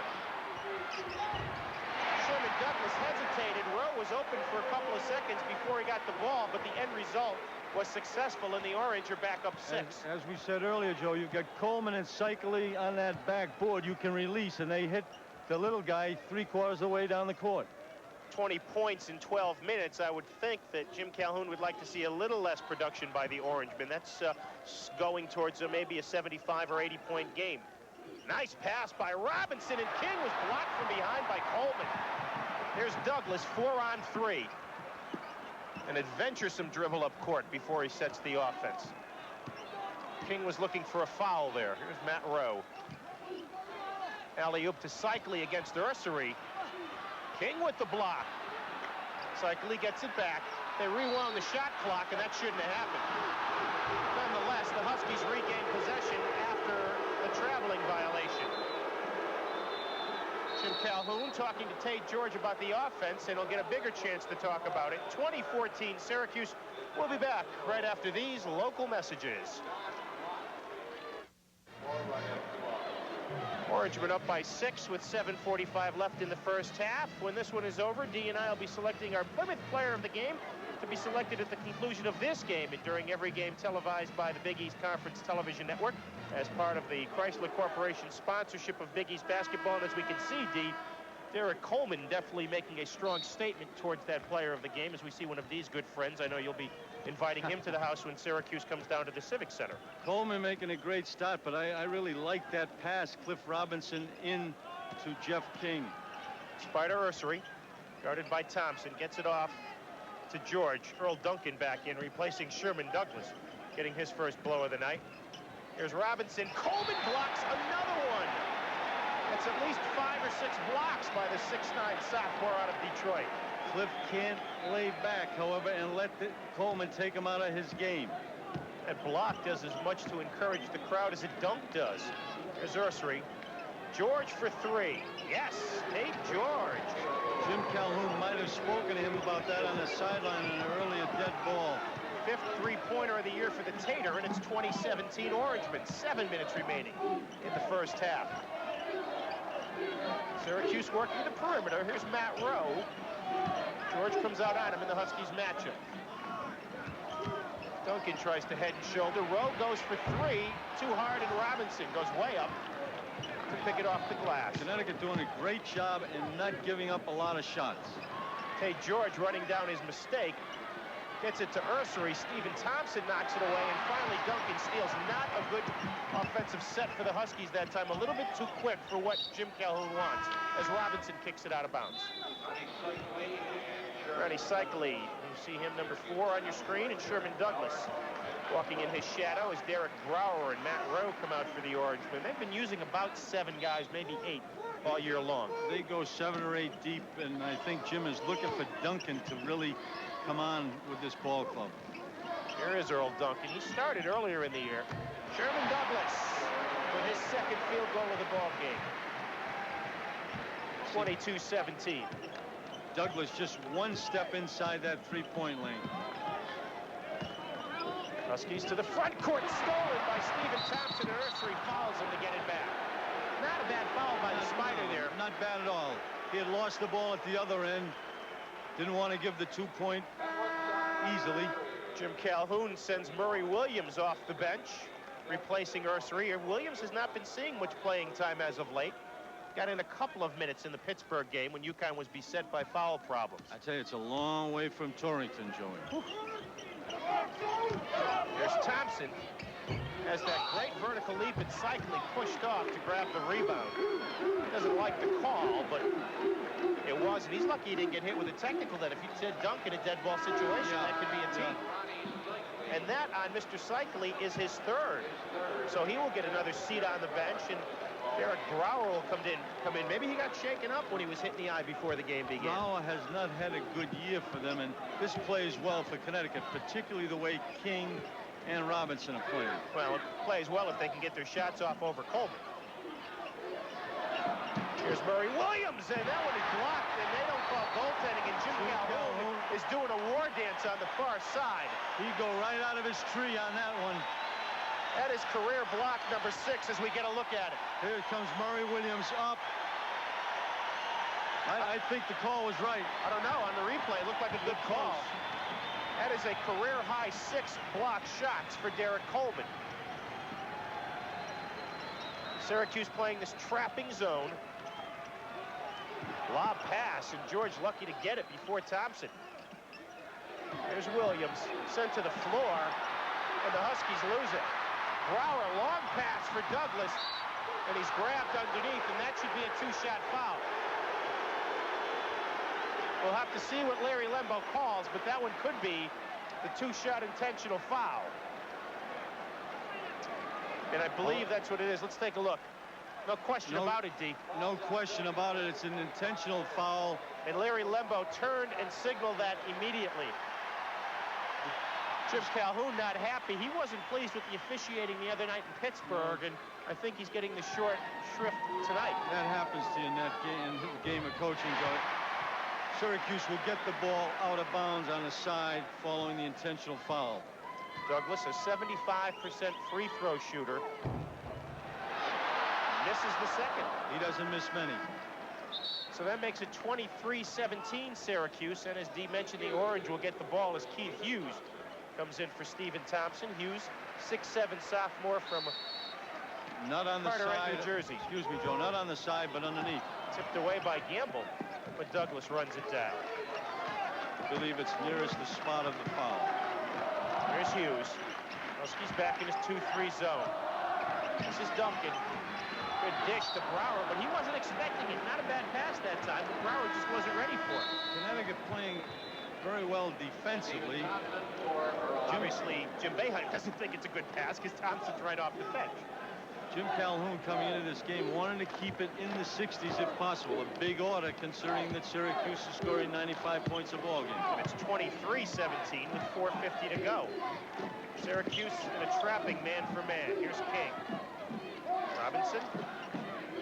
Sherman Douglas hesitated. Rowe was open for a couple of seconds before he got the ball, but the end result was successful, and the Orange are back up 6. As we said earlier, Joe, you've got Coleman and Cycli on that backboard you can release, and they hit the little guy 3/4 of the way down the court. 20 points in 12 minutes. I would think that Jim Calhoun would like to see a little less production by the Orangemen. That's going towards maybe a 75 or 80 point game. Nice pass by Robinson, and King was blocked from behind by Coleman. Here's Douglas, 4-on-3. An adventuresome dribble up court before he sets the offense. King was looking for a foul there. Here's Matt Rowe. Alley-oop to Cycli against Ursery. King with the block. Cycli gets it back. They rewound the shot clock, and that shouldn't have happened. Nonetheless, the Huskies regain possession after the traveling violation. Jim Calhoun talking to Tate George about the offense, and he'll get a bigger chance to talk about it. 2014 Syracuse. We'll be back right after these local messages. Orangemen up by 6 with 7:45 left in the first half. When this one is over, D and I will be selecting our Plymouth player of the game to be selected at the conclusion of this game and during every game televised by the Big East Conference Television Network as part of the Chrysler Corporation sponsorship of Big East basketball. And as we can see, D, Derek Coleman definitely making a strong statement towards that player of the game. As we see one of D's good friends, I know you'll be inviting him to the house when Syracuse comes down to the Civic Center. Coleman making a great start, but I really like that pass, Cliff Robinson in to Jeff King. Spider Ursery, guarded by Thompson, gets it off to George. Earl Duncan back in, replacing Sherman Douglas, getting his first blow of the night. Here's Robinson. Coleman blocks another one. That's at least 5 or 6 blocks by the 6'9" sophomore out of Detroit. Cliff can't lay back, however, and let Coleman take him out of his game. That block does as much to encourage the crowd as a dunk does. Here's Ursery. George for 3. Yes, Tate George. Jim Calhoun might have spoken to him about that on the sideline in an earlier dead ball. 5th three-pointer of the year for the Tater, and it's 2017 Orangemen. 7 minutes remaining in the first half. Syracuse working the perimeter. Here's Matt Rowe. George comes out on him in the Huskies matchup. Duncan tries to head and shoulder. Rowe goes for 3. Too hard, and Robinson goes way up to pick it off the glass. Connecticut doing a great job in not giving up a lot of shots. Tate George running down his mistake. Gets it to Ursery. Stephen Thompson knocks it away, and finally Duncan steals. Not a good offensive set for the Huskies that time. A little bit too quick for what Jim Calhoun wants, as Robinson kicks it out of bounds. Ronnie Cycli, you see him, number 4 on your screen, and Sherman Douglas walking in his shadow as Derek Brower and Matt Rowe come out for the Orangemen. They've been using about 7 guys, maybe 8, all year long. They go 7 or 8 deep, and I think Jim is looking for Duncan to really come on with this ball club. Here is Earl Duncan. He started earlier in the year. Sherman Douglas with his second field goal of the ball game. 22-17. Douglas just 1 step inside that 3-point lane. Huskies to the front court, stolen by Stephen Thompson, and Ursery fouls him to get it back. Not a bad foul by the Spider there. Not bad at all. He had lost the ball at the other end. Didn't want to give the 2-point easily. Jim Calhoun sends Murray Williams off the bench. replacing Ursery. Williams has not been seeing much playing time as of late. Got in a couple of minutes in the Pittsburgh game when UConn was beset by foul problems. I tell you, it's a long way from Torrington, Joey. Here's Thompson. Has that great vertical leap and cycling, pushed off to grab the rebound. Doesn't like the call, but it was. And he's lucky he didn't get hit with a technical. That if he did dunk in a dead ball situation, that could be a team. And that on Mr. Cycli is his third. So he will get another seat on the bench, and Derek Brower will come in. Maybe he got shaken up when he was hit in the eye before the game began. Brower has not had a good year for them, and this plays well for Connecticut, particularly the way King and Robinson are playing. Well, it plays well if they can get their shots off over Coleman. Here's Murray Williams, and that one is blocked, and they don't call goaltending, and Jim Calhoun is doing a war dance on the far side. He go right out of his tree on that one. That is career block number 6 as we get a look at it. Here comes Murray Williams up. I think the call was right. I don't know. On the replay, it looked like a good call. That is a career-high 6 block shots for Derek Coleman. Syracuse playing this trapping zone. Lob pass, and George lucky to get it before Thompson. There's Williams, sent to the floor, and the Huskies lose it. Brower, long pass for Douglas, and he's grabbed underneath, and that should be a 2-shot foul. We'll have to see what Larry Lembo calls, but that one could be the 2-shot intentional foul. And I believe that's what it is. Let's take a look. No question about it, D. No question about it. It's an intentional foul. And Larry Lembo turned and signaled that immediately. Jim Calhoun not happy. He wasn't pleased with the officiating the other night in Pittsburgh, and I think he's getting the short shrift tonight. That happens to you in that game of coaching, Joe. Syracuse will get the ball out of bounds on the side following the intentional foul. Douglas, a 75% free throw shooter. Misses the second. He doesn't miss many. So that makes it 23-17 Syracuse, and as Dee mentioned, the Orange will get the ball as Keith Hughes comes in for Stephen Thompson. Hughes, 6'7" sophomore from not on the Carteret, side. New Jersey. Excuse me, Joe. Not on the side, but underneath. Tipped away by Gamble, but Douglas runs it down. I believe it's nearest the spot of the foul. Here's Hughes. Huskies back in his 2-3 zone. This is Duncan. Good dish to Brower, but he wasn't expecting it. Not a bad pass that time, but Brower just wasn't ready for it. Connecticut playing very well defensively. Obviously, Jim Boeheim doesn't think it's a good pass because Thompson's right off the bench. Jim Calhoun coming into this game wanted to keep it in the 60s if possible. A big order considering that Syracuse is scoring 95 points a ball game. And it's 23-17 with 4:50 to go. Syracuse in a trapping man for man. Here's King. Robinson,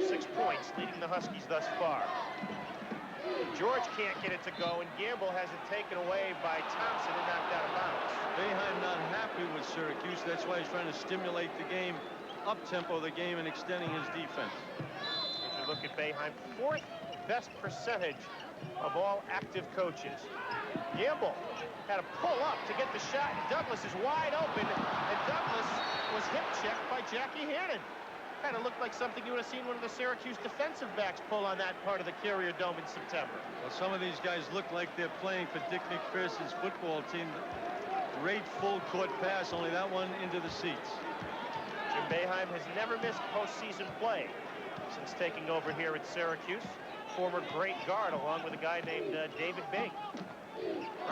6 points, leading the Huskies thus far. George can't get it to go, and Gamble has it taken away by Thompson and knocked out of bounds. Boeheim not happy with Syracuse. That's why he's trying to stimulate the game, up-tempo the game, and extending his defense. If you look at Boeheim, 4th best percentage of all active coaches. Gamble had to pull up to get the shot, and Douglas is wide open, and Douglas was hip-checked by Jackie Hannon. Kind of looked like something you would have seen one of the Syracuse defensive backs pull on that part of the Carrier Dome in September. Well, some of these guys look like they're playing for Dick McPherson's football team. Great full court pass, only that one into the seats. Jim Boeheim has never missed postseason play since taking over here at Syracuse. Former great guard along with a guy named David Bing.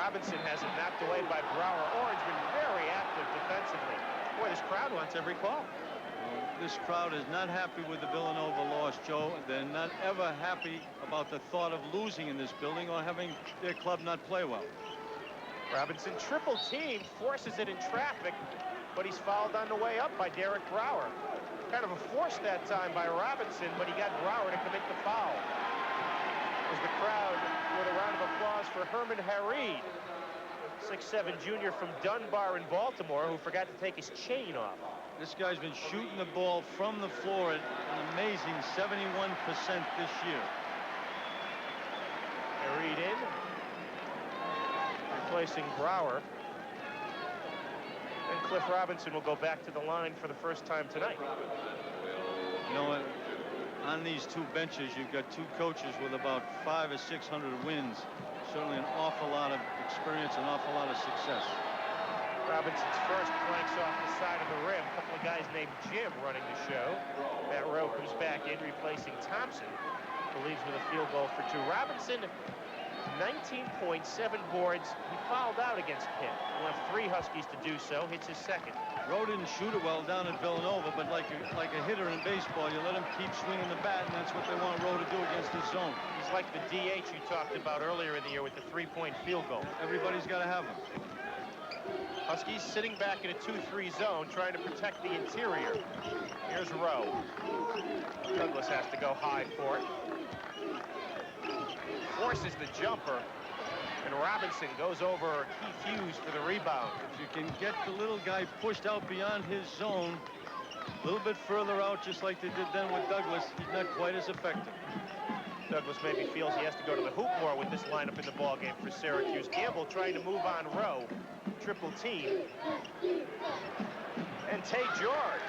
Robinson has it knocked away by Brower. Orange been very active defensively. Boy, this crowd wants every call. This crowd is not happy with the Villanova loss, Joe. They're not ever happy about the thought of losing in this building or having their club not play well. Robinson triple team, forces it in traffic, but he's fouled on the way up by Derek Brower. Kind of a force that time by Robinson, but he got Brower to commit the foul. As the crowd with a round of applause for Herman Hareed, 6'7" junior from Dunbar in Baltimore, who forgot to take his chain off. This guy's been shooting the ball from the floor at an amazing 71% this year. Hareed in, replacing Brower. And Cliff Robinson will go back to the line for the first time tonight. You know what? On these two benches, you've got two coaches with about 500 or 600 wins. Certainly an awful lot of experience, an awful lot of success. Robinson's first flanks off the side of the rim. A couple of guys named Jim running the show. Matt Rowe comes back in, replacing Thompson, who leaves with a field goal for two. Robinson, 19.7 boards. He fouled out against Pitt. One of three Huskies to do so. Hits his second. Rowe didn't shoot it well down at Villanova, but like a hitter in baseball, you let him keep swinging the bat, and that's what they want Rowe to do against his zone. He's like the DH you talked about earlier in the year with the three-point field goal. Everybody's got to have him. Huskies sitting back in a 2-3 zone, trying to protect the interior. Here's Rowe. Douglas has to go high for it. Forces the jumper, and Robinson goes over Keith Hughes for the rebound. If you can get the little guy pushed out beyond his zone, a little bit further out, just like they did then with Douglas, he's not quite as effective. Douglas maybe feels he has to go to the hoop more with this lineup in the ballgame for Syracuse. Gamble trying to move on Rowe. Triple team. And Tay George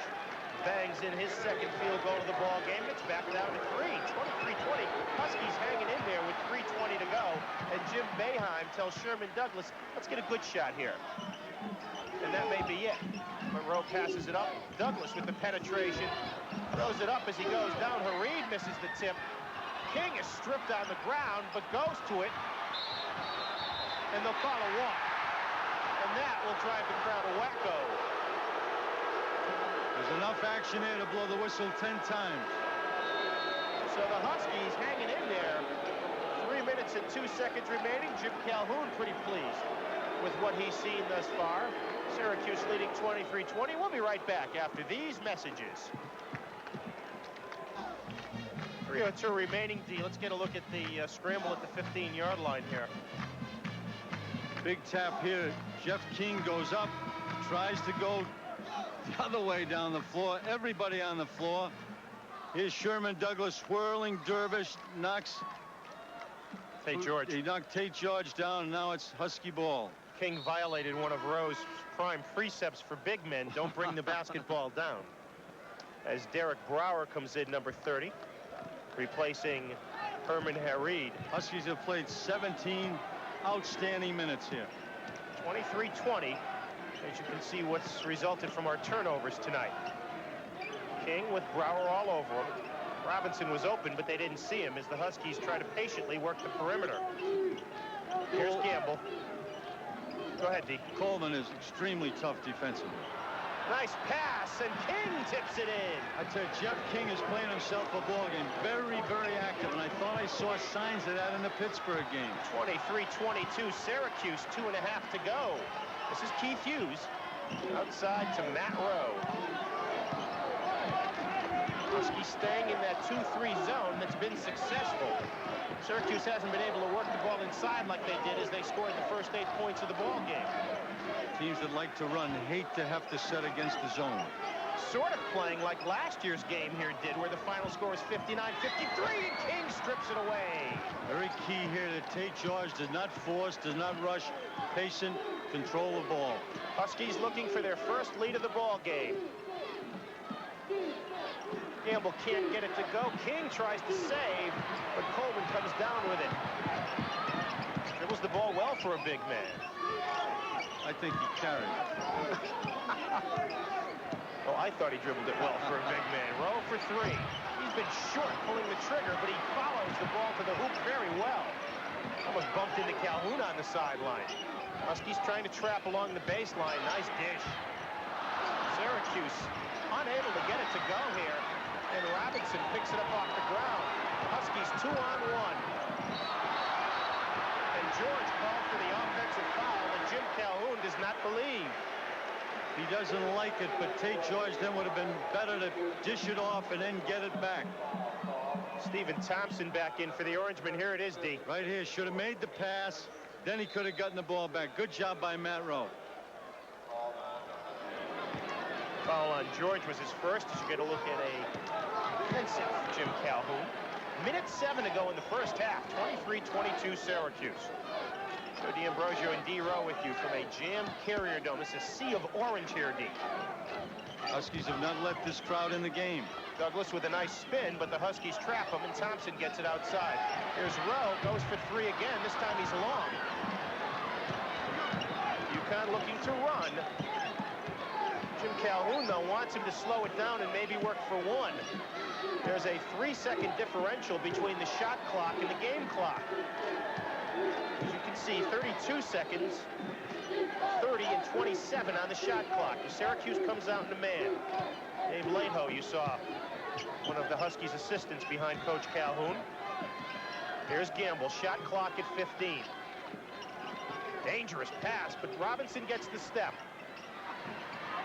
bangs in his second field goal of the ball game. It's back down to 3. 23-20. Huskies hanging in there with 3:20 to go. And Jim Boeheim tells Sherman Douglas, let's get a good shot here. And that may be it. Monroe passes it up. Douglas with the penetration. Throws it up as he goes down. Hareed misses the tip. King is stripped on the ground, but goes to it. And they'll call a walk. And that will drive the crowd a wacko. There's enough action here to blow the whistle 10 times. So the Huskies hanging in there. 3 minutes and 2 seconds remaining. Jim Calhoun pretty pleased with what he's seen thus far. Syracuse leading 23-20. We'll be right back after these messages. 3:02 remaining. D. Let's get a look at the scramble at the 15-yard line here. Big tap here. Jeff King goes up, tries to go the other way down the floor. Everybody on the floor. Here's Sherman Douglas whirling dervish, knocks Tate George. He knocked Tate George down, and now it's Husky ball. King violated one of Rowe's prime precepts for big men. Don't bring the basketball down. As Derek Brower comes in, number 30, replacing Herman Hareed. Huskies have played 17 outstanding minutes here. 23-20. As you can see what's resulted from our turnovers tonight. King with Brower all over him. Robinson was open, but they didn't see him as the Huskies try to patiently work the perimeter. Here's Gamble. Go ahead, D. Coleman is extremely tough defensively. Nice pass, and King tips it in. I tell you, Jeff King is playing himself a ball game. Very, very active, and I thought I saw signs of that in the Pittsburgh game. 23-22, Syracuse, 2.5 to go. This is Keith Hughes outside to Matt Rowe. Huskies staying in that 2-3 zone that's been successful. Syracuse hasn't been able to work the ball inside like they did as they scored the first 8 points of the ball game. Teams that like to run hate to have to set against the zone. Sort of playing like last year's game here did, where the final score is 59-53, and King strips it away. Very key here that Tate George does not force, does not rush, patient, control the ball. Huskies looking for their first lead of the ball game. Gamble can't get it to go. King tries to save, but Coleman comes down with it. Dribbles the ball well for a big man. I think he carried it. Well, I thought he dribbled it well for a big man. Rowe for 3. He's been short pulling the trigger, but he follows the ball to the hoop very well. Almost bumped into Calhoun on the sideline. Huskies trying to trap along the baseline. Nice dish. Syracuse unable to get it to go here, and Robinson picks it up off the ground. Huskies 2-on-1. And George called for the offensive foul that Jim Calhoun does not believe. He doesn't like it, but Tate George then would have been better to dish it off and then get it back. Stephen Thompson back in for the Orangemen. Here it is, D. Right here, should have made the pass. Then he could have gotten the ball back. Good job by Matt Rowe. Foul on George was his first. As you get a look at a pensive Jim Calhoun. Minute 7 to go in the first half. 23-22 Syracuse. Joe D'Ambrosio and D. Rowe with you from a jammed Carrier Dome. It's a sea of orange here, D. Huskies have not let this crowd in the game. Douglas with a nice spin, but the Huskies trap him, and Thompson gets it outside. Here's Rowe, goes for three again. This time he's long. UConn looking to run. Jim Calhoun, though, wants him to slow it down and maybe work for one. There's a 3-second differential between the shot clock and the game clock. As you can see, 32 seconds, 30 and 27 on the shot clock. As Syracuse comes out in a man. Dave Lato, you saw, one of the Huskies' assistants behind Coach Calhoun. Here's Gamble, shot clock at 15. Dangerous pass, but Robinson gets the step.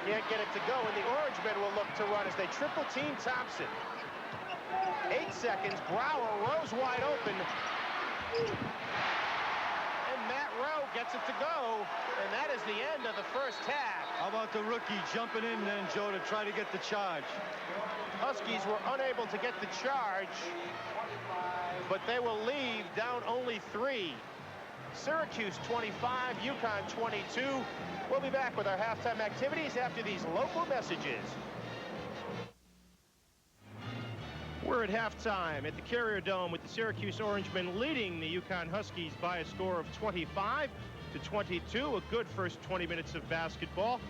Can't get it to go, and the Orangemen will look to run as they triple team Thompson. 8 seconds, Brower, Rose wide open. And Matt Rowe gets it to go, and that is the end of the first half. How about the rookie jumping in then, Joe, to try to get the charge? Huskies were unable to get the charge, but they will leave down only 3. Syracuse 25, UConn 22. We'll be back with our halftime activities after these local messages. We're at halftime at the Carrier Dome with the Syracuse Orangemen leading the UConn Huskies by a score of 25-22. A good first 20 minutes of basketball.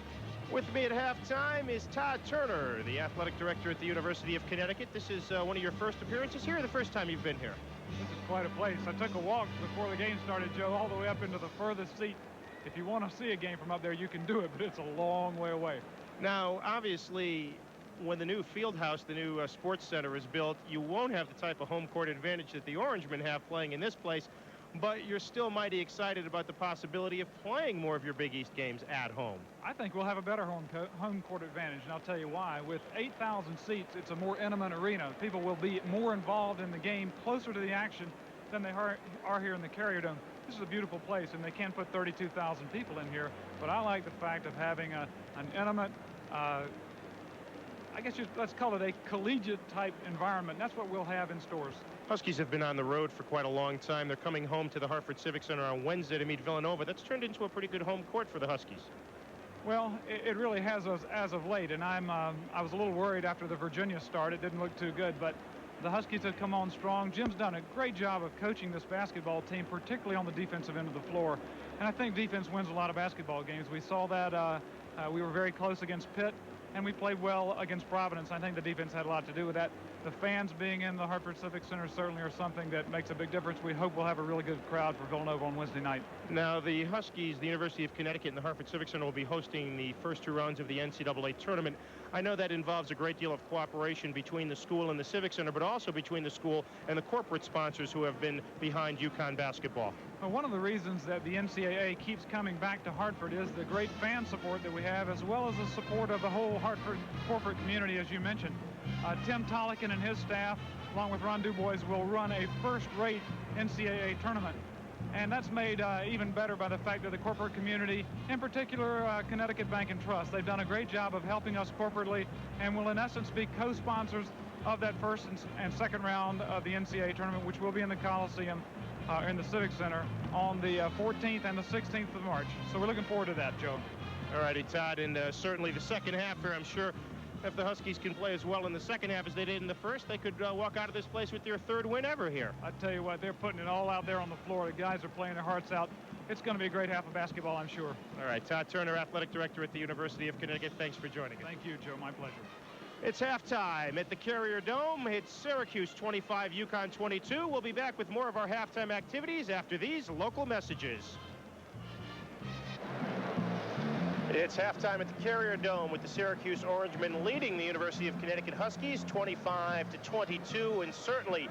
With me at halftime is Todd Turner, the athletic director at the University of Connecticut. This is one of your first appearances here, or the first time you've been here? This is quite a place. I took a walk before the game started, Joe, all the way up into the furthest seat. If you want to see a game from up there, you can do it, but it's a long way away. Now, obviously, when the new field house, the new sports center is built, you won't have the type of home court advantage that the Orangemen have playing in this place, but you're still mighty excited about the possibility of playing more of your Big East games at home. I think we'll have a better home court advantage, and I'll tell you why. With 8,000 seats, it's a more intimate arena. People will be more involved in the game, closer to the action than they are here in the Carrier Dome. This is a beautiful place, and they can put 32,000 people in here, but I like the fact of having an intimate, I guess let's call it a collegiate type environment. That's what we'll have in stores. Huskies have been on the road for quite a long time. They're coming home to the Hartford Civic Center on Wednesday to meet Villanova. That's turned into a pretty good home court for the Huskies. Well, it really has as of late, and I was a little worried after the Virginia start. It didn't look too good, but the Huskies have come on strong. Jim's done a great job of coaching this basketball team, particularly on the defensive end of the floor. And I think defense wins a lot of basketball games. We saw that we were very close against Pitt, and we played well against Providence. I think the defense had a lot to do with that. The fans being in the Hartford Civic Center certainly are something that makes a big difference. We hope we'll have a really good crowd for Villanova on Wednesday night. Now, the Huskies, the University of Connecticut, and the Hartford Civic Center will be hosting the first 2 rounds of the NCAA tournament. I know that involves a great deal of cooperation between the school and the Civic Center, but also between the school and the corporate sponsors who have been behind UConn basketball. Well, one of the reasons that the NCAA keeps coming back to Hartford is the great fan support that we have, as well as the support of the whole Hartford corporate community, as you mentioned. Tim Tollikin and his staff, along with Ron Dubois, will run a first-rate NCAA tournament. And that's made even better by the fact that the corporate community, in particular Connecticut Bank and Trust, they've done a great job of helping us corporately and will in essence be co-sponsors of that first and second round of the NCAA tournament, which will be in the Coliseum in the Civic Center on the 14th and the 16th of March. So we're looking forward to that, Joe. All righty, Todd, and certainly the second half here, I'm sure if the Huskies can play as well in the second half as they did in the first, they could walk out of this place with their 3rd win ever here. I tell you what, they're putting it all out there on the floor. The guys are playing their hearts out. It's going to be a great half of basketball, I'm sure. All right, Todd Turner, athletic director at the University of Connecticut. Thanks for joining us. Thank you, Joe. My pleasure. It's halftime at the Carrier Dome. It's Syracuse 25, UConn 22. We'll be back with more of our halftime activities after these local messages. It's halftime at the Carrier Dome with the Syracuse Orangemen leading the University of Connecticut Huskies 25-22, and certainly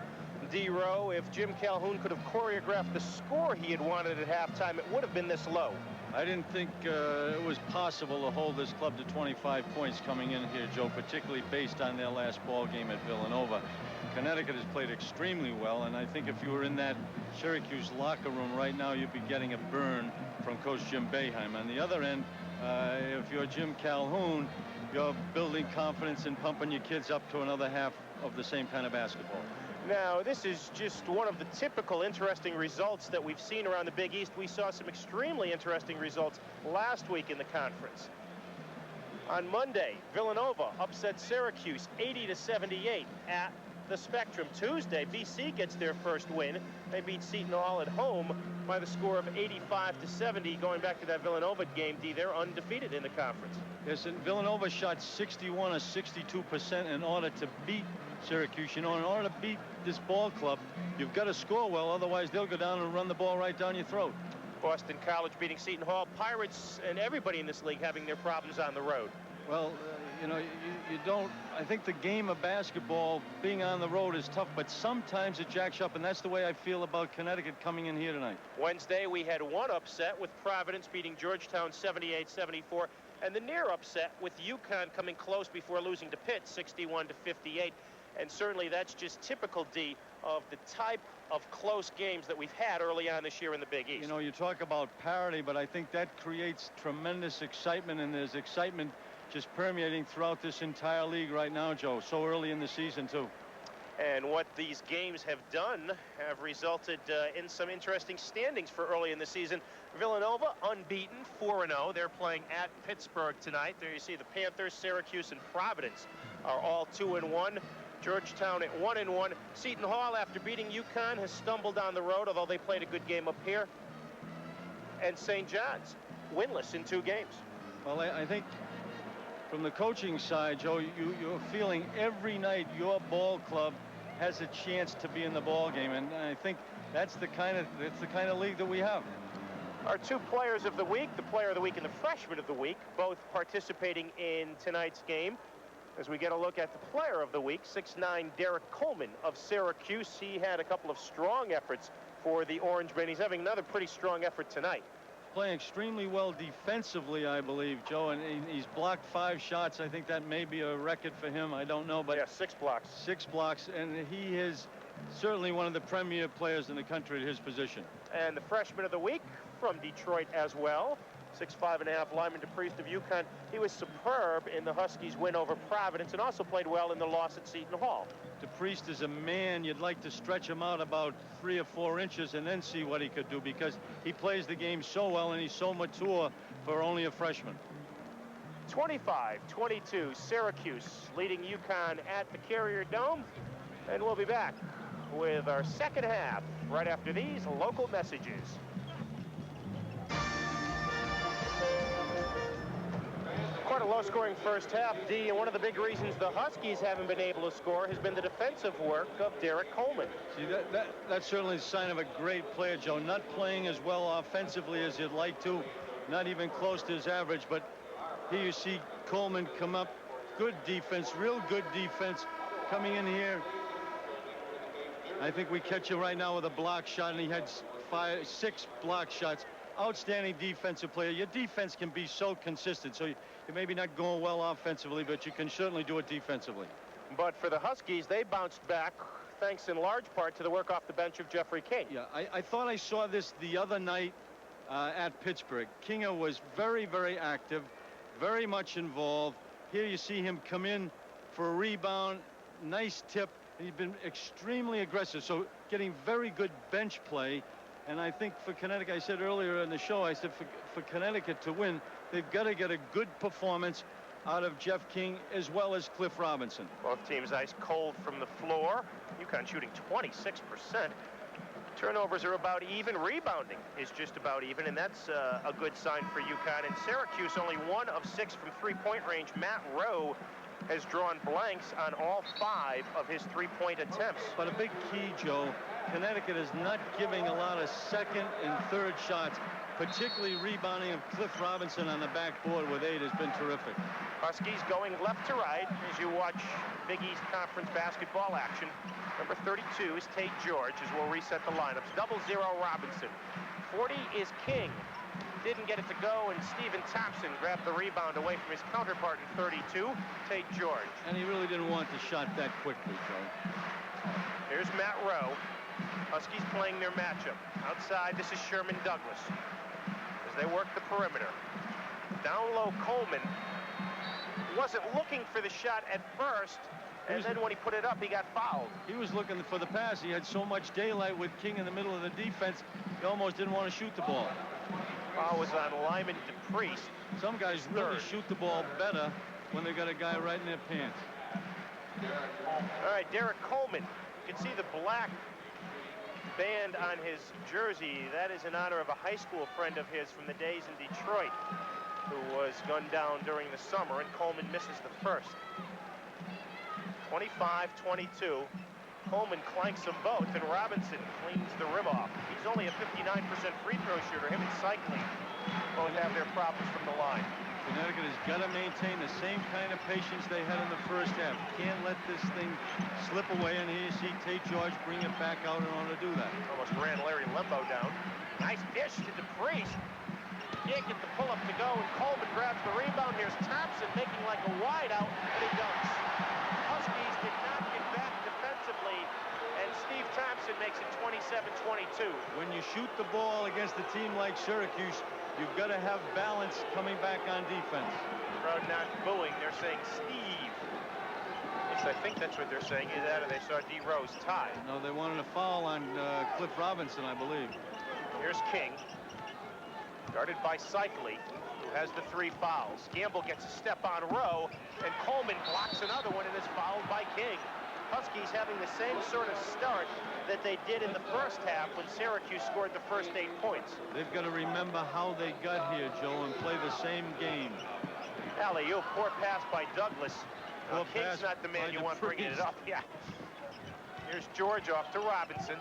D. Rowe, if Jim Calhoun could have choreographed the score he had wanted at halftime, it would have been this low. I didn't think it was possible to hold this club to 25 points coming in here, Joe, particularly based on their last ball game at Villanova. Connecticut has played extremely well, and I think if you were in that Syracuse locker room right now, you'd be getting a burn from Coach Jim Boeheim. On the other end, if you're Jim Calhoun, you're building confidence and pumping your kids up to another half of the same kind of basketball. Now, this is just one of the typical interesting results that we've seen around the Big East. We saw some extremely interesting results last week in the conference. On Monday, Villanova upset Syracuse 80-78 at the Spectrum. Tuesday, BC gets their first win. They beat Seton Hall at home by the score of 85-70. Going back to that Villanova game, D, they're undefeated in the conference. Yes, and Villanova shot 61 or 62% in order to beat Syracuse. You know, in order to beat this ball club, you've got to score well, otherwise they'll go down and run the ball right down your throat. Boston College beating Seton Hall. Pirates and everybody in this league having their problems on the road. Well, you know, you don't, I think the game of basketball being on the road is tough, but sometimes it jacks up, and that's the way I feel about Connecticut coming in here tonight. Wednesday, we had one upset with Providence beating Georgetown 78-74, and the near upset with UConn coming close before losing to Pitt 61-58. And certainly that's just typical, D, of the type of close games that we've had early on this year in the Big East. You know, you talk about parity, but I think that creates tremendous excitement, and there's excitement just permeating throughout this entire league right now, Joe, so early in the season, too. And what these games have done have resulted in some interesting standings for early in the season. Villanova unbeaten, 4-0. They're playing at Pittsburgh tonight. There you see the Panthers, Syracuse, and Providence are all 2-1. Georgetown at 1-1. Seton Hall, after beating UConn, has stumbled on the road, although they played a good game up here. And St. John's, winless in 2 games. Well, I think from the coaching side, Joe, you're feeling every night your ball club has a chance to be in the ball game, and I think that's the kind of league that we have. Our 2 players of the week, the player of the week and the freshman of the week, both participating in tonight's game. As we get a look at the player of the week, 6'9" Derek Coleman of Syracuse. He had a couple of strong efforts for the Orange Men. He's having another pretty strong effort tonight. Playing extremely well defensively, I believe, Joe, and he's blocked 5 shots. I think that may be a record for him. I don't know, but yeah, 6 blocks. 6 blocks, and he is certainly one of the premier players in the country at his position. And the freshman of the week from Detroit as well, 6'5.5" Lyman DePriest of UConn. He was superb in the Huskies' win over Providence and also played well in the loss at Seton Hall. DePriest is a man you'd like to stretch him out about 3 or 4 inches and then see what he could do, because he plays the game so well and he's so mature for only a freshman. 25-22, Syracuse leading UConn at the Carrier Dome. And we'll be back with our second half right after these local messages. Quite a low-scoring first half, D, and one of the big reasons the Huskies haven't been able to score has been the defensive work of Derek Coleman. See, that's certainly a sign of a great player, Joe. Not playing as well offensively as you'd like to, not even close to his average, but here you see Coleman come up, good defense, real good defense, coming in here. I think we catch him right now with a block shot, and he had 6 block shots. Outstanding defensive player. Your defense can be so consistent, so you're maybe not going well offensively, but you can certainly do it defensively. But for the Huskies, they bounced back thanks in large part to the work off the bench of Jeffrey King. Yeah, I thought I saw this the other night at Pittsburgh. Kinga was very, very active, very much involved. Here you see him come in for a rebound, nice tip. He's been extremely aggressive, so getting very good bench play. And I think for Connecticut, I said earlier in the show, I said for Connecticut to win, they've got to get a good performance out of Jeff King as well as Cliff Robinson. Both teams ice cold from the floor. UConn shooting 26%. Turnovers are about even. Rebounding is just about even, and that's a good sign for UConn. And Syracuse only 1 of 6 from three-point range. Matt Rowe has drawn blanks on all 5 of his three-point attempts. But a big key, Joe, Connecticut is not giving a lot of second and third shots, particularly rebounding of Cliff Robinson on the backboard with 8 has been terrific. Huskies going left to right as you watch Big East Conference basketball action. Number 32 is Tate George as we'll reset the lineups. 0-0 Robinson. 40 is King. Didn't get it to go, and Stephen Thompson grabbed the rebound away from his counterpart in 32, Tate George. And he really didn't want the shot that quickly, Joe. Here's Matt Rowe. Huskies playing their matchup. Outside, this is Sherman Douglas as they work the perimeter. Down low, Coleman wasn't looking for the shot at first, And then when he put it up, he got fouled. He was looking for the pass. He had so much daylight with King in the middle of the defense, he almost didn't want to shoot the ball. Foul was on Lyman DePriest. Some guys really shoot the ball better when they got a guy right in their pants. All right, Derek Coleman. You can see the black band on his jersey. That is in honor of a high school friend of his from the days in Detroit who was gunned down during the summer, and Coleman misses the first. 25-22. Coleman clanks them both, and Robinson cleans the rim off. He's only a 59% free throw shooter. Him and Cycling both have their problems from the line. Connecticut has got to maintain the same kind of patience they had in the first half. Can't let this thing slip away, and here you see Tate George bring it back out in order to do that. Almost ran Larry Lembo down. Nice dish to DePriest. Can't get the pull-up to go, and Coleman grabs the rebound. Here's Thompson making like a wide out, and he dunks. Huskies did not get back defensively, and Steve Thompson makes it 27-22. When you shoot the ball against a team like Syracuse, you've got to have balance coming back on defense. Crowd not booing. They're saying Steve. Yes, I think that's what they're saying. Either that or they saw D. Rose tie. No, they wanted a foul on Cliff Robinson, I believe. Here's King. Guarded by Cycli, who has the 3 fouls. Gamble gets a step on Rowe, and Coleman blocks another one and is fouled by King. Huskies having the same sort of start that they did in the first half when Syracuse scored the first 8 points. They've got to remember how they got here, Joe, and play the same game. Alley-oop, poor pass by Douglas. King's not the man you want bringing it up. Yeah. Here's George off to Robinson.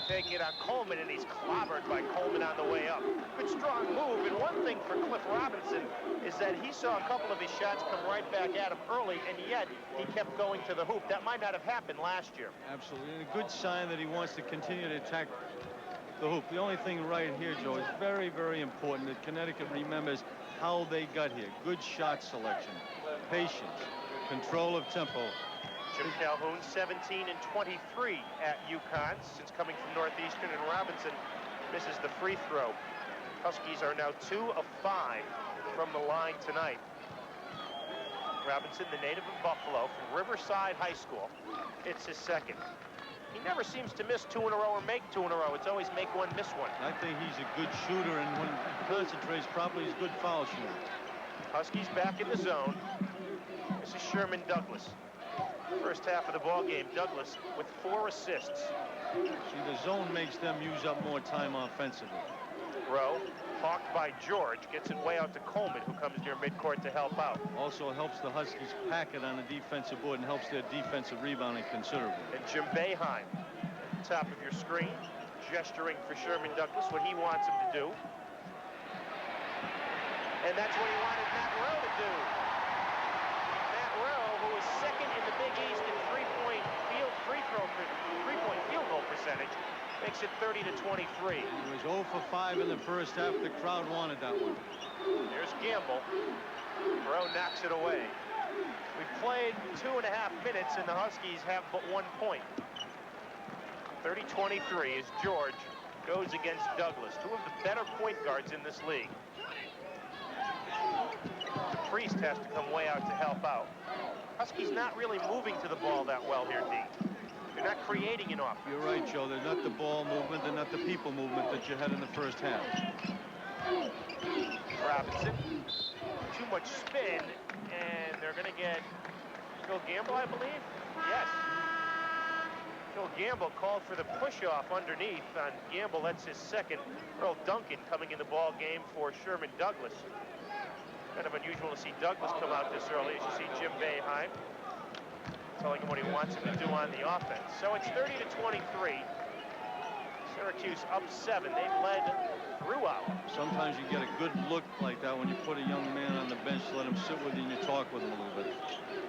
Taking it on Coleman, and he's clobbered by Coleman on the way up. Good strong move, and one thing for Cliff Robinson is that he saw a couple of his shots come right back at him early, and yet he kept going to the hoop. That might not have happened last year. Absolutely, and a good sign that he wants to continue to attack the hoop. The only thing right here, Joe, is very, very important that Connecticut remembers how they got here. Good shot selection, patience, control of tempo. Jim Calhoun, 17 and 23 at UConn since coming from Northeastern, and Robinson misses the free throw. Huskies are now 2 of 5 from the line tonight. Robinson, the native of Buffalo, from Riverside High School. It's his second. He never seems to miss 2 in a row or make 2 in a row. It's always make one, miss one. I think he's a good shooter, and when he concentrates properly, he's a good foul shooter. Huskies back in the zone. This is Sherman Douglas. First half of the ball game, Douglas with 4 assists. See, the zone makes them use up more time offensively. Rowe, hawked by George, gets it way out to Coleman, who comes near midcourt to help out. Also helps the Huskies pack it on the defensive board and helps their defensive rebounding considerably. And Jim Boeheim, at the top of your screen, gesturing for Sherman Douglas, what he wants him to do. And that's what he wanted Matt Rowe to do. Matt Rowe, who is second in the Big East in three-point field goal percentage, makes it 30-23. He was 0 for 5 in the first half. The crowd wanted that one. There's Gamble. Rowe knocks it away. We've played 2.5 minutes, and the Huskies have but 1 point. 30-23 as George goes against Douglas, 2 of the better point guards in this league. Priest has to come way out to help out. Huskies not really moving to the ball that well here, D. They're not creating enough. You're right, Joe. They're not the ball movement. They're not the people movement that you had in the first half. Robinson. Too much spin, and they're going to get Phil Gamble, I believe. Yes. Phil Gamble called for the push-off underneath on Gamble. That's his second. Earl Duncan coming in the ball game for Sherman Douglas. Kind of unusual to see Douglas come out this early, as you see Jim Boeheim telling him what he wants him to do on the offense. So it's 30-23. Syracuse up 7. They've led throughout. Sometimes you get a good look like that when you put a young man on the bench, let him sit with you and you talk with him a little bit.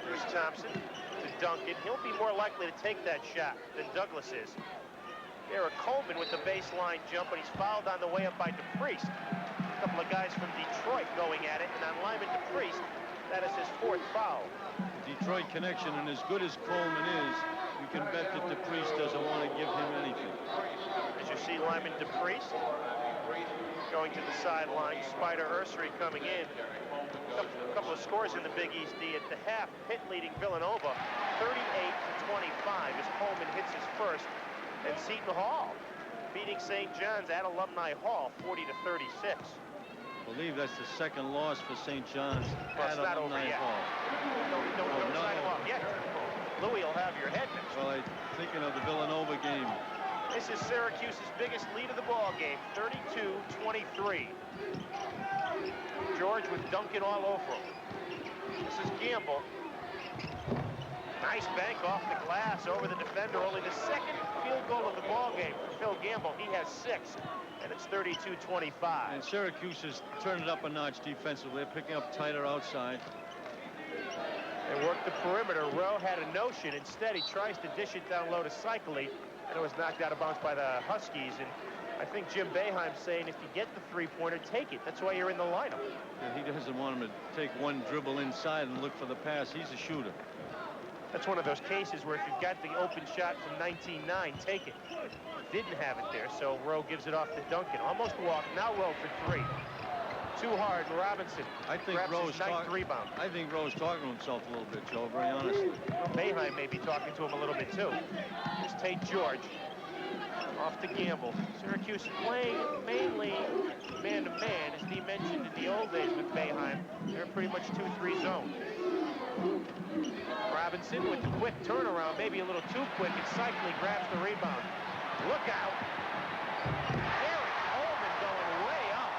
Here's Thompson to Duncan. He'll be more likely to take that shot than Douglas is. Derek Coleman with the baseline jump, but he's fouled on the way up by DePriest. A couple of guys from Detroit going at it, and on Lyman DePriest, that is his 4th foul. Detroit connection, and as good as Coleman is, you can bet that DePriest doesn't want to give him anything. As you see Lyman DePriest, going to the sideline. Spider Ursery coming in. A couple of scores in the Big East D at the half. Pitt leading Villanova 38-25 as Coleman hits his first. And Seton Hall beating St. John's at Alumni Hall 40-36. I believe that's the second loss for St. John's Well, at it's not over Alumni yet. Hall. Don't no. sign him off yet. Louis will have your head next. Well, I'm thinking of the Villanova game. This is Syracuse's biggest lead of the ball game, 32-23. George with Duncan all over him. This is Gamble. Nice bank off the glass over the defender. Only the second field goal of the ball game for Phil Gamble. He has 6, and it's 32-25. And Syracuse is turning it up a notch defensively. They're picking up tighter outside. They work the perimeter. Rowe had a notion. Instead, he tries to dish it down low to Cycli, and it was knocked out of bounds by the Huskies. And I think Jim Boeheim's saying if you get the three-pointer, take it. That's why you're in the lineup. And he doesn't want him to take one dribble inside and look for the pass. He's a shooter. That's one of those cases where if you've got the open shot from 19-9, take it. Didn't have it there, so Rowe gives it off to Duncan. Almost walked. Now Rowe for 3. Too hard. Robinson grabs his ninth rebound. I think Rowe's talking to himself a little bit, Joe, very honestly. Boeheim may be talking to him a little bit, too. Here's Tate George. Off to Gamble. Syracuse playing mainly man-to-man, as he mentioned in the old days with Boeheim. They're pretty much 2-3 zone. Robinson with the quick turnaround, maybe a little too quick, and Cycli grabs the rebound. Look out. Derek Coleman going way up.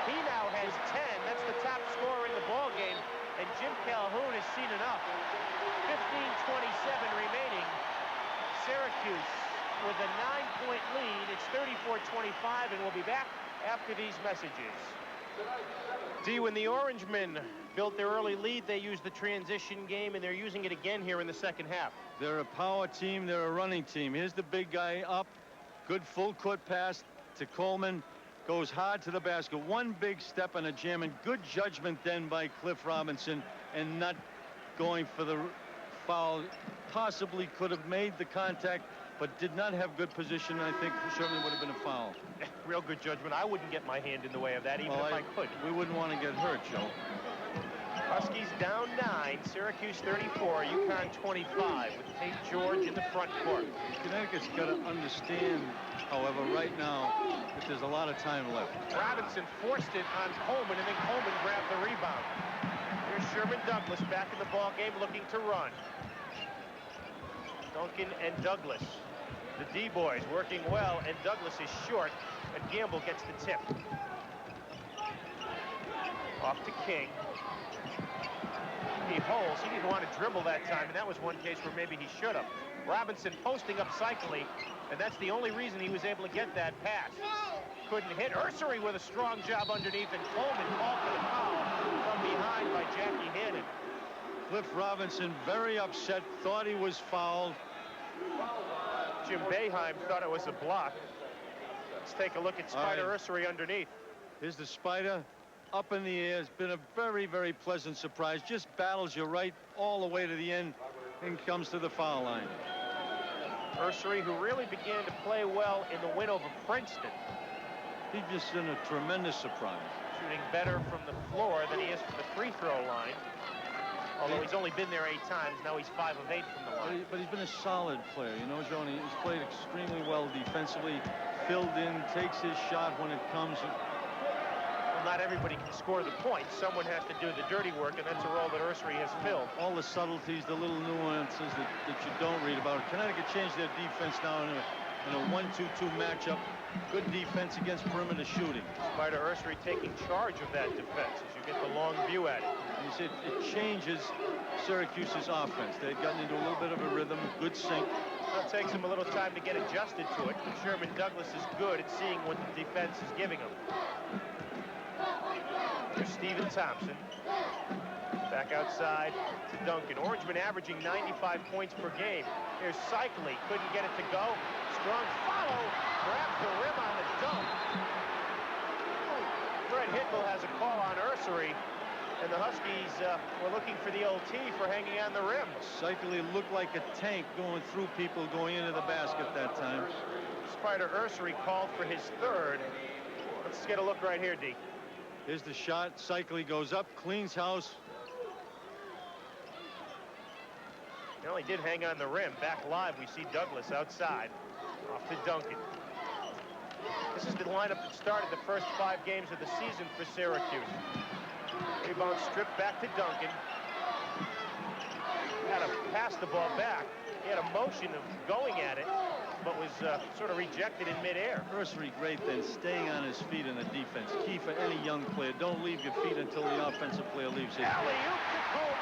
He now has 10. That's the top scorer in the ball game, and Jim Calhoun has seen enough. 15:27 remaining. Syracuse with a 9-point lead. It's 34-25, and we'll be back after these messages. D, when the Orangemen built their early lead, they used the transition game, and they're using it again here in the second half. They're a power team. They're a running team. Here's the big guy up. Good full court pass to Coleman. Goes hard to the basket. One big step and a jam, and good judgment then by Cliff Robinson, and not going for the foul. Possibly could have made the contact, but did not have good position. I think certainly would have been a foul. Real good judgment. I wouldn't get my hand in the way of that, even if I could. We wouldn't want to get hurt, Joe. Huskies down 9, Syracuse 34, UConn 25, with Tate George in the front court. Connecticut's got to understand, however, right now, that there's a lot of time left. Robinson forced it on Coleman, and then Coleman grabbed the rebound. Here's Sherman Douglas back in the ball game, looking to run. Duncan and Douglas. The D-boys working well, and Douglas is short, and Gamble gets the tip. Off to King. He holds. He didn't want to dribble that time, and that was one case where maybe he should have. Robinson posting up Cycli, and that's the only reason he was able to get that pass. Couldn't hit. Ursery with a strong job underneath, and Coleman called for the foul from behind by Jackie Hannon. Cliff Robinson very upset, thought he was fouled. Jim Boeheim thought it was a block. Let's take a look at Spider Ursery underneath. Here's the Spider up in the air. It's been a very, very pleasant surprise. Just battles you right all the way to the end and comes to the foul line. Ursery, who really began to play well in the win over Princeton. He's just been a tremendous surprise. Shooting better from the floor than he is from the free throw line. Although he's only been there 8 times, now he's 5 of 8 from the line. But he's been a solid player, you know, Joe, and he's played extremely well defensively, filled in, takes his shot when it comes. Well, not everybody can score the points. Someone has to do the dirty work, and that's a role that Ursery has filled. All the subtleties, the little nuances that you don't read about. Connecticut changed their defense now in a 1-2-2 matchup. Good defense against perimeter shooting. Spider Ursery taking charge of that defense as you get the long view at it. And you see, it changes Syracuse's offense. They've gotten into a little bit of a rhythm, good sync. Well, it takes him a little time to get adjusted to it. Sherman Douglas is good at seeing what the defense is giving him. There's Stephen Thompson. Back outside to Duncan. Orangeman averaging 95 points per game. Here's Cycli. Couldn't get it to go. Strong follow. Grabs the rim on the dunk. Fred Hickel has a call on Ursery. And the Huskies were looking for the OT for hanging on the rim. Cycli looked like a tank going through people going into the basket that time. Spider Ursery called for his third. Let's get a look right here, D. Here's the shot. Cycli goes up, cleans house. Well, he did hang on the rim. Back live, we see Douglas outside. Off to Duncan. This is the lineup that started the first 5 games of the season for Syracuse. Rebound stripped back to Duncan. Had to pass the ball back. He had a motion of going at it, but was sort of rejected in midair. Ursery great then, staying on his feet in the defense. Key for any young player. Don't leave your feet until the offensive player leaves his. Alley-oop to Coleman.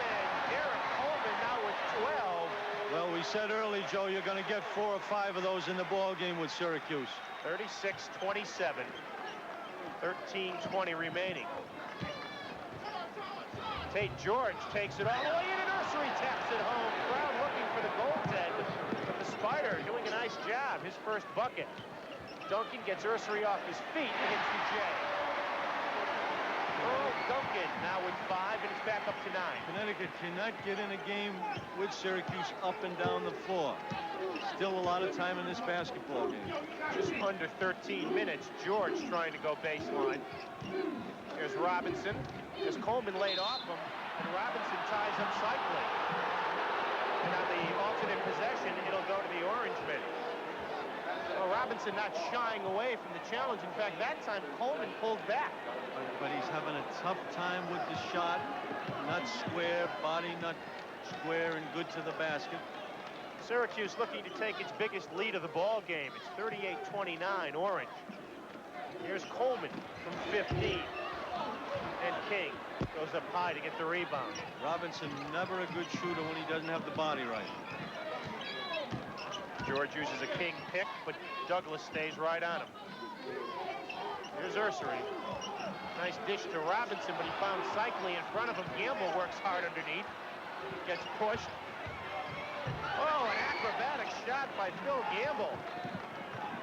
Derek Coleman now with 12. Well, we said early, Joe, you're going to get 4 or 5 of those in the ball game with Syracuse. 36-27. 13:20 remaining. Tate George takes it all the way in, and Ursery taps it home. Crowd looking for the goaltend, but the Spider doing a nice job. His first bucket. Duncan gets Ursery off his feet and hits the J. Earl Duncan now with 5, and it's back up to 9. Connecticut cannot get in a game with Syracuse up and down the floor. Still a lot of time in this basketball game. Just under 13 minutes. George trying to go baseline. Here's Robinson. As Coleman laid off him, and Robinson ties up Cycli. And on the alternate possession, it'll go to the Orangemen. Well, Robinson not shying away from the challenge. In fact, that time Coleman pulled back. But he's having a tough time with the shot. Not square, body not square and good to the basket. Syracuse looking to take its biggest lead of the ball game. It's 38-29, Orange. Here's Coleman from 15. And King goes up high to get the rebound. Robinson never a good shooter when he doesn't have the body right. George uses a King pick, but Douglas stays right on him. Here's Ursery. Nice dish to Robinson, but he found Cycli in front of him. Gamble works hard underneath. Gets pushed. Oh, an acrobatic shot by Phil Gamble.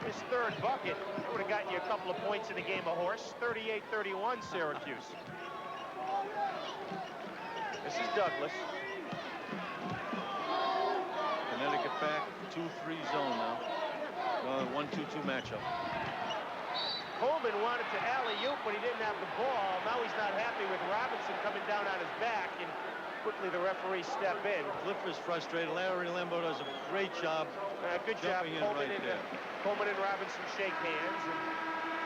His third bucket. That would have gotten you a couple of points in the game of horse. 38-31 Syracuse. This is Douglas. Connecticut back, 2-3 zone now. 1-2-2 matchup. Coleman wanted to alley-oop, but he didn't have the ball. Now he's not happy with Robinson coming down on his back, and quickly the referees step in. Cliff is frustrated. Larry Lembo does a great job. Good job. Coleman and Robinson shake hands, and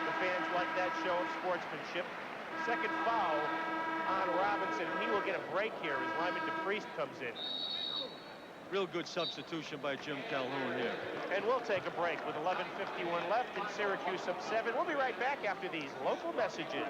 the fans like that show of sportsmanship. Second foul on Robinson, and he will get a break here as Lyman DePriest comes in. Real good substitution by Jim Calhoun here. And we'll take a break with 11:51 left and Syracuse up 7. We'll be right back after these local messages.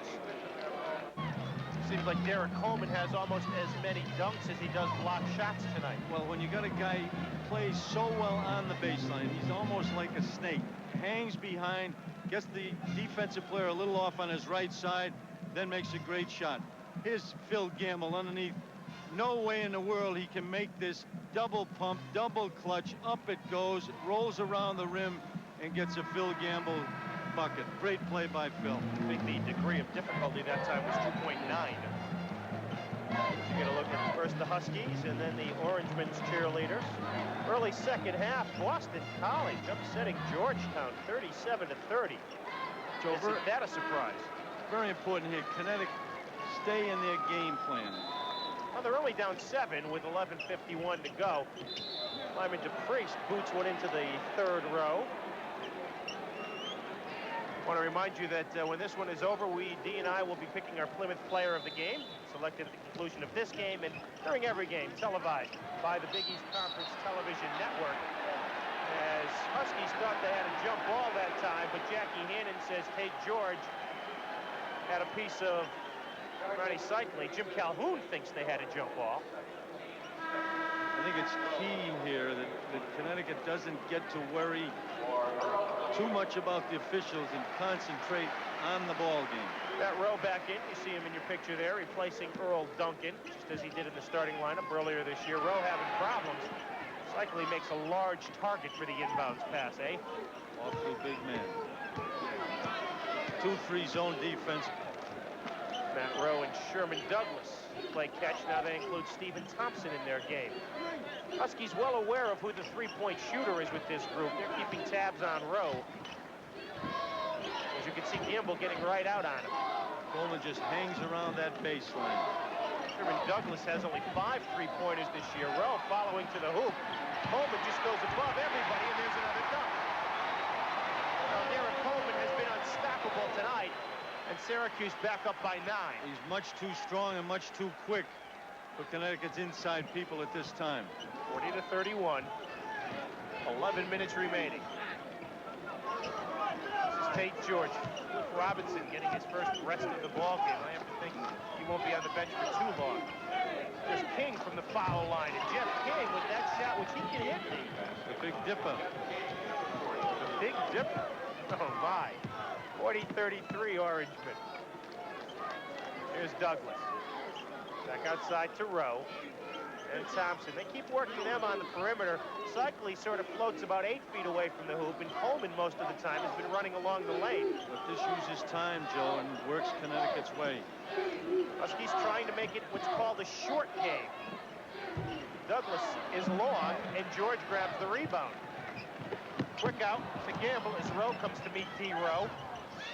Seems like Derek Coleman has almost as many dunks as he does block shots tonight. Well, when you got a guy who plays so well on the baseline, he's almost like a snake. Hangs behind, gets the defensive player a little off on his right side, then makes a great shot. Here's Phil Gamble underneath. No way in the world he can make this double pump, double clutch. Up it goes, rolls around the rim, and gets a Phil Gamble bucket. Great play by Phil. I think the degree of difficulty that time was 2.9. You get a look at first the Huskies and then the Orangemen's cheerleaders. Early second half, Boston College upsetting Georgetown 37-30. Isn't that a surprise? Very important here. Connecticut stay in their game plan. Well, they're only down 7 with 11:51 to go. Lyman DePriest boots one into the third row. I want to remind you that when this one is over, D and I will be picking our Plymouth player of the game, selected at the conclusion of this game and during every game, televised by the Big East Conference Television Network. As Huskies thought they had a jump ball that time, but Jackie Hannon says Tate George had a piece of Ronnie Cycli. Jim Calhoun thinks they had a jump ball. I think it's key here that Connecticut doesn't get to worry too much about the officials and concentrate on the ball game. That Rowe back in, you see him in your picture there, replacing Earl Duncan, just as he did in the starting lineup earlier this year. Rowe having problems. Cycli makes a large target for the inbounds pass, eh? Awfully big man. 2-3 zone defense. Matt Rowe and Sherman Douglas play catch. Now they include Stephen Thompson in their game. Huskies well aware of who the three-point shooter is with this group. They're keeping tabs on Rowe. As you can see, Gamble getting right out on him. Coleman just hangs around that baseline. Sherman Douglas has only 5 3-pointers this year. Rowe following to the hoop. Coleman just goes above everybody, and there's another dunk. Well, Derek Coleman has been unstoppable tonight, and Syracuse back up by 9. He's much too strong and much too quick for Connecticut's inside people at this time. 40-31. 11 minutes remaining. This is Tate George. Cliff Robinson getting his first rest of the ball game. I have to think he won't be on the bench for too long. There's King from the foul line, and Jeff King with that shot, which he can hit. The Big Dipper. The Big Dipper. Oh my. 40-33 Orangemen. Here's Douglas. Back outside to Rowe. And Thompson. They keep working them on the perimeter. Cycli sort of floats about 8 feet away from the hoop, and Coleman most of the time has been running along the lane. But this uses time, Joe, and works Connecticut's way. Huskies trying to make it what's called a short game. Douglas is long, and George grabs the rebound. Quick out to Gamble as Rowe comes to meet D. Rowe.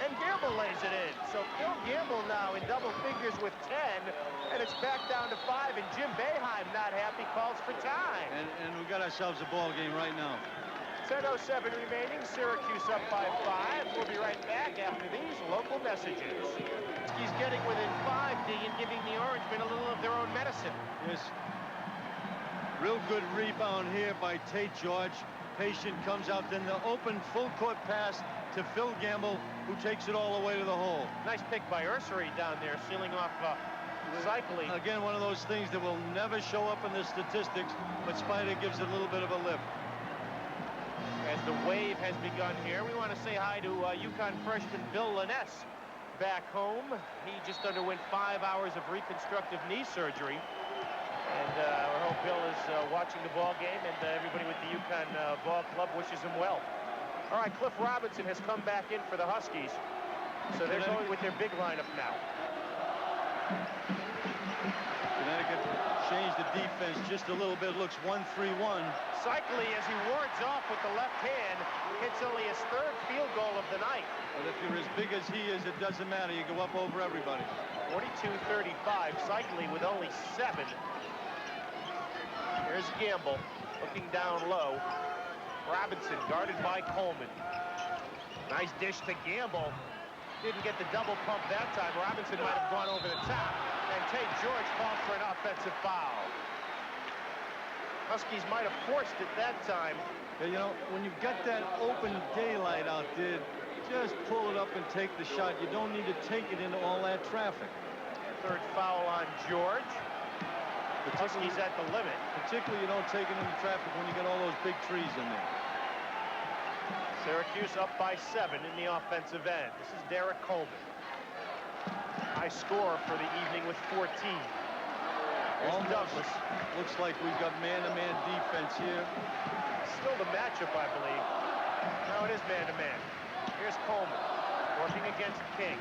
And Gamble lays it in. So Phil Gamble now in double figures with 10, and it's back down to 5, and Jim Boeheim not happy, calls for time. And we got ourselves a ball game right now. 10:07 remaining, Syracuse up by 5. We'll be right back after these local messages. He's getting within 5, D, and giving the Orangemen a little of their own medicine. Yes. Real good rebound here by Tate George. Patient comes out, then the open full court pass to Phil Gamble, who takes it all the way to the hole. Nice pick by Ursery down there, sealing off Cycli. Again, one of those things that will never show up in the statistics, but Spider gives it a little bit of a lift. As the wave has begun here, we want to say hi to UConn freshman Bill Liness back home. He just underwent 5 hours of reconstructive knee surgery. And I hope Bill is watching the ball game, and everybody with the UConn ball club wishes him well. All right, Cliff Robinson has come back in for the Huskies. So they're going with their big lineup now. Connecticut changed the defense just a little bit. Looks 1-3-1. Cycli, as he wards off with the left hand, hits only his 3rd field goal of the night. But if you're as big as he is, it doesn't matter. You go up over everybody. 42-35. Cycli with only 7. Here's Gamble looking down low. Robinson guarded by Coleman. Nice dish to Gamble. Didn't get the double pump that time. Robinson might have gone over the top. And Tate George called for an offensive foul. Huskies might have forced it that time. Yeah, you know, when you've got that open daylight out there, just pull it up and take the shot. You don't need to take it into all that traffic. 3rd foul on George. Huskies at the limit. Particularly, you don't take it into traffic when you get all those big trees in there. Syracuse up by 7 in the offensive end. This is Derek Coleman. High scorer for the evening with 14. Here's Douglas. Looks like we've got man-to-man defense here. Still the matchup, I believe. No, it is man-to-man. Here's Coleman working against King.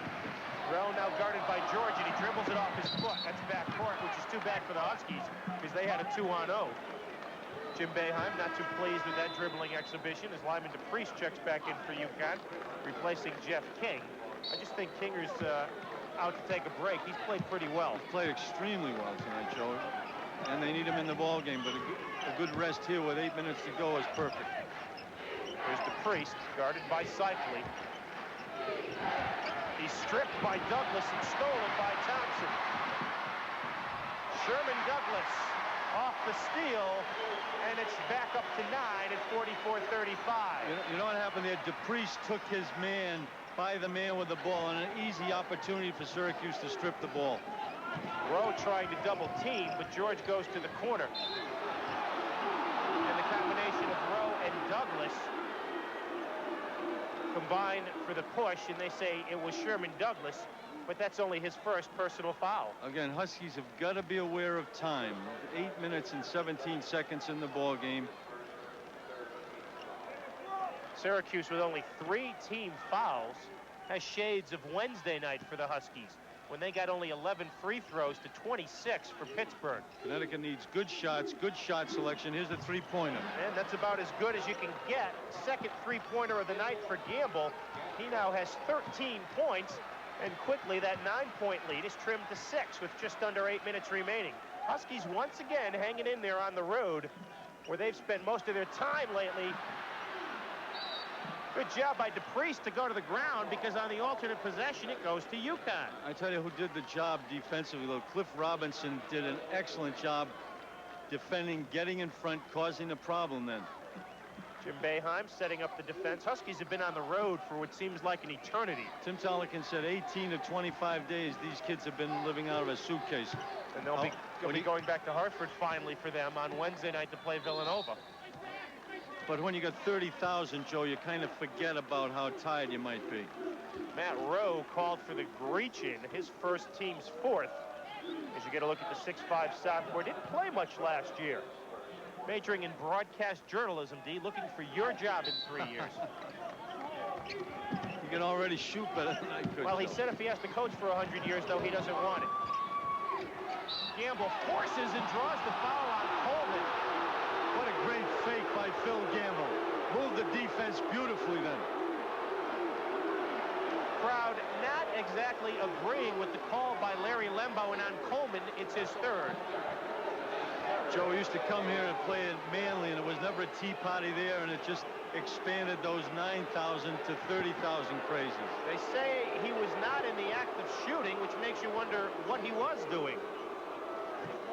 Rowe now guarded by George, and he dribbles it off his foot. That's back court, which is too bad for the Huskies because they had a 2-on-0. Jim Boeheim not too pleased with that dribbling exhibition as Lyman DePriest checks back in for UConn, replacing Jeff King. I just think Kinger's out to take a break. He's played pretty well. He's played extremely well tonight, Joe. And they need him in the ball game, but a good rest here with 8 minutes to go is perfect. Here's DePriest, guarded by Cycli. He's stripped by Douglas and stolen by Thompson. Sherman Douglas off the steal, and it's back up to 9 at 44-35. You know what happened there? DePriest took his man by the man with the ball, and an easy opportunity for Syracuse to strip the ball. Rowe trying to double team, but George goes to the corner. And the combination of Rowe and Douglas combine for the push, and they say it was Sherman Douglas, but that's only his first personal foul. Again, Huskies have got to be aware of time. 8 minutes and 17 seconds in the ball game. Syracuse with only 3 team fouls has shades of Wednesday night for the Huskies. when they got only 11 free throws to 26 for Pittsburgh. Connecticut needs good shots, good shot selection. Here's the three-pointer. And that's about as good as you can get. Second three-pointer of the night for Gamble. He now has 13 points, and quickly that 9-point lead is trimmed to 6 with just under 8 minutes remaining. Huskies once again hanging in there on the road, where they've spent most of their time lately. Good job by DePriest to go to the ground, because on the alternate possession it goes to UConn. I tell you who did the job defensively, though. Cliff Robinson did an excellent job defending, getting in front, causing a problem then. Jim Boeheim setting up the defense. Huskies have been on the road for what seems like an eternity. Tim Tolikin said 18 to 25 days these kids have been living out of a suitcase. And they'll be going back to Hartford finally for them on Wednesday night to play Villanova. But when you got 30,000, Joe, you kind of forget about how tired you might be. Matt Rowe called for the Gretchen, his first team's fourth. As you get a look at the 6'5" sophomore, didn't play much last year. Majoring in broadcast journalism, D, looking for your job in 3 years. You can already shoot better than I could. Well, he said if he has to coach for 100 years, though, he doesn't want it. Gamble forces and draws the foul on Coleman. What a great fake by Phil Gamble. Moved the defense beautifully then. Crowd not exactly agreeing with the call by Larry Lembo, and on Coleman, it's his third. Joe used to come here and play at Manly, and there was never a tea party there, and it just expanded those 9,000 to 30,000 crazes. They say he was not in the act of shooting, which makes you wonder what he was doing.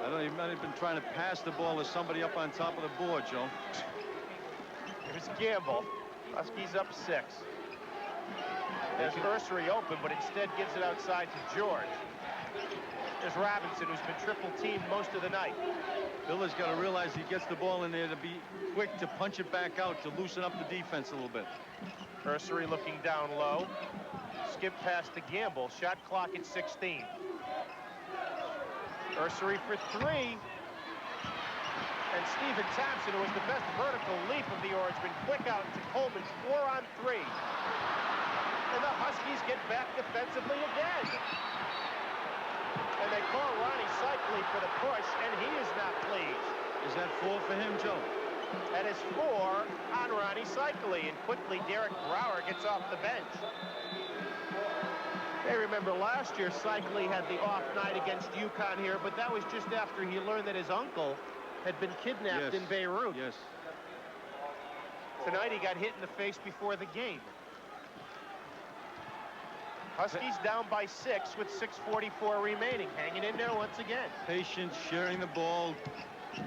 I don't know, he might have been trying to pass the ball to somebody up on top of the board, Joe. Here's Gamble. Huskies up 6. There's Ursery open, but instead gives it outside to George. There's Robinson, who's been triple teamed most of the night. Bill has got to realize he gets the ball in there to be quick to punch it back out, to loosen up the defense a little bit. Ursery looking down low. Skip past the Gamble. Shot clock at 16. Ursery for 3. And Stephen Thompson, who was the best vertical leap of the Orangemen, quick out to Coleman's 4-on-3. And the Huskies get back defensively again. And they call Ronnie Cycli for the push, and he is not pleased. Is that 4 for him, Joe? That is 4 on Ronnie Cycli, and quickly Derek Brower gets off the bench. They remember last year Cycli had the off night against UConn here, but that was just after he learned that his uncle had been kidnapped in Beirut. Yes. Tonight he got hit in the face before the game. Huskies down by 6 with 6:44 remaining. Hanging in there once again. Patience, sharing the ball.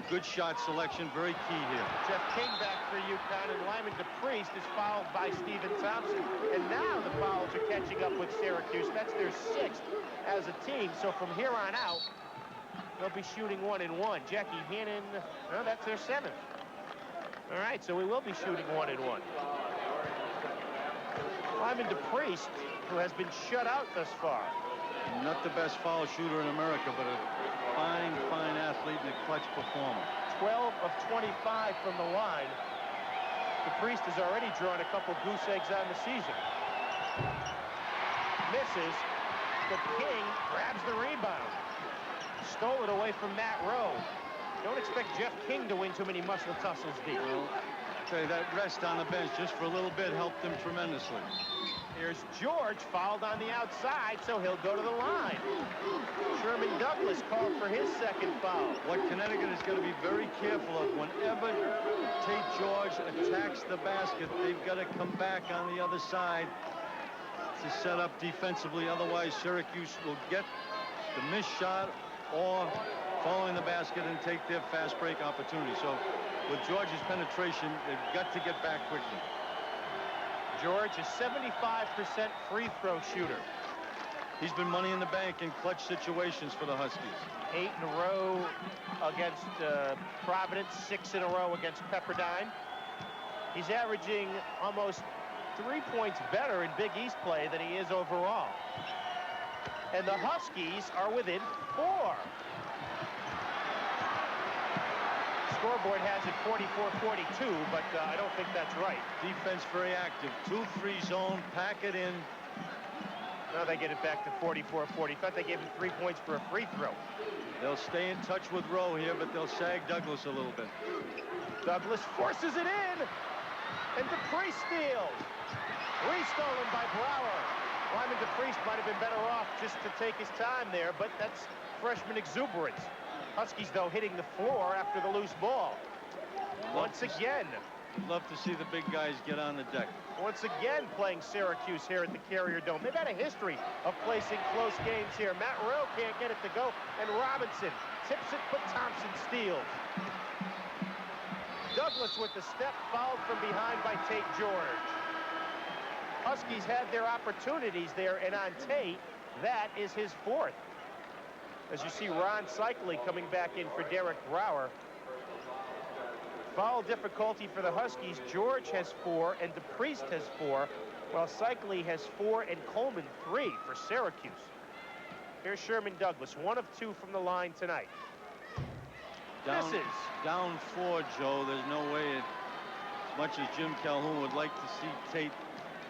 Good shot selection, very key here. Jeff King back for UConn, and Lyman DePriest is fouled by Stephen Thompson. And now the fouls are catching up with Syracuse. That's their 6th as a team. So from here on out, they'll be shooting 1-and-1. Jackie Hannon, no, that's their 7th. All right, so we will be shooting 1-and-1. Lyman DePriest, who has been shut out thus far. Not the best foul shooter in America, but a fine, fine athlete and a clutch performer. 12 of 25 from the line. DePriest has already drawn a couple goose eggs on the season. Misses, but King grabs the rebound. Stole it away from Matt Rowe. Don't expect Jeff King to win too many muscle tussles deep. Well, okay, that rest on the bench just for a little bit helped him tremendously. Here's George, fouled on the outside, so he'll go to the line. Sherman Douglas called for his 2nd foul. What Connecticut is going to be very careful of, whenever Tate George attacks the basket, they've got to come back on the other side to set up defensively. Otherwise, Syracuse will get the missed shot or following the basket and take their fast break opportunity. So with George's penetration, they've got to get back quickly. George is 75% free throw shooter. He's been money in the bank in clutch situations for the Huskies. 8 in a row against Providence, 6 in a row against Pepperdine. He's averaging almost 3 points better in Big East play than he is overall. And the Huskies are within 4. Scoreboard has it 44-42, but I don't think that's right. Defense very active. 2-3 zone, pack it in. Now they get it back to 44-40. Thought they gave him 3 points for a free throw. They'll stay in touch with Rowe here, but they'll sag Douglas a little bit. Douglas forces it in, and Dupree steals. Restolen by Brower. Lyman DePriest might have been better off just to take his time there, but that's freshman exuberance. Huskies, though, hitting the floor after the loose ball. Once again. Love to see the big guys get on the deck. Once again playing Syracuse here at the Carrier Dome. They've had a history of placing close games here. Matt Rowe can't get it to go, and Robinson tips it, but Thompson steals. Douglas with the step, fouled from behind by Tate George. Huskies had their opportunities there, and on Tate, that is his fourth. As you see Ron Cycli coming back in for Derek Brower. Foul difficulty for the Huskies. George has 4 and DePriest has 4, while Cycli has 4 and Coleman 3 for Syracuse. Here's Sherman Douglas, 1 of 2 from the line tonight. Down 4, Joe. There's no way, as much as Jim Calhoun would like to see Tate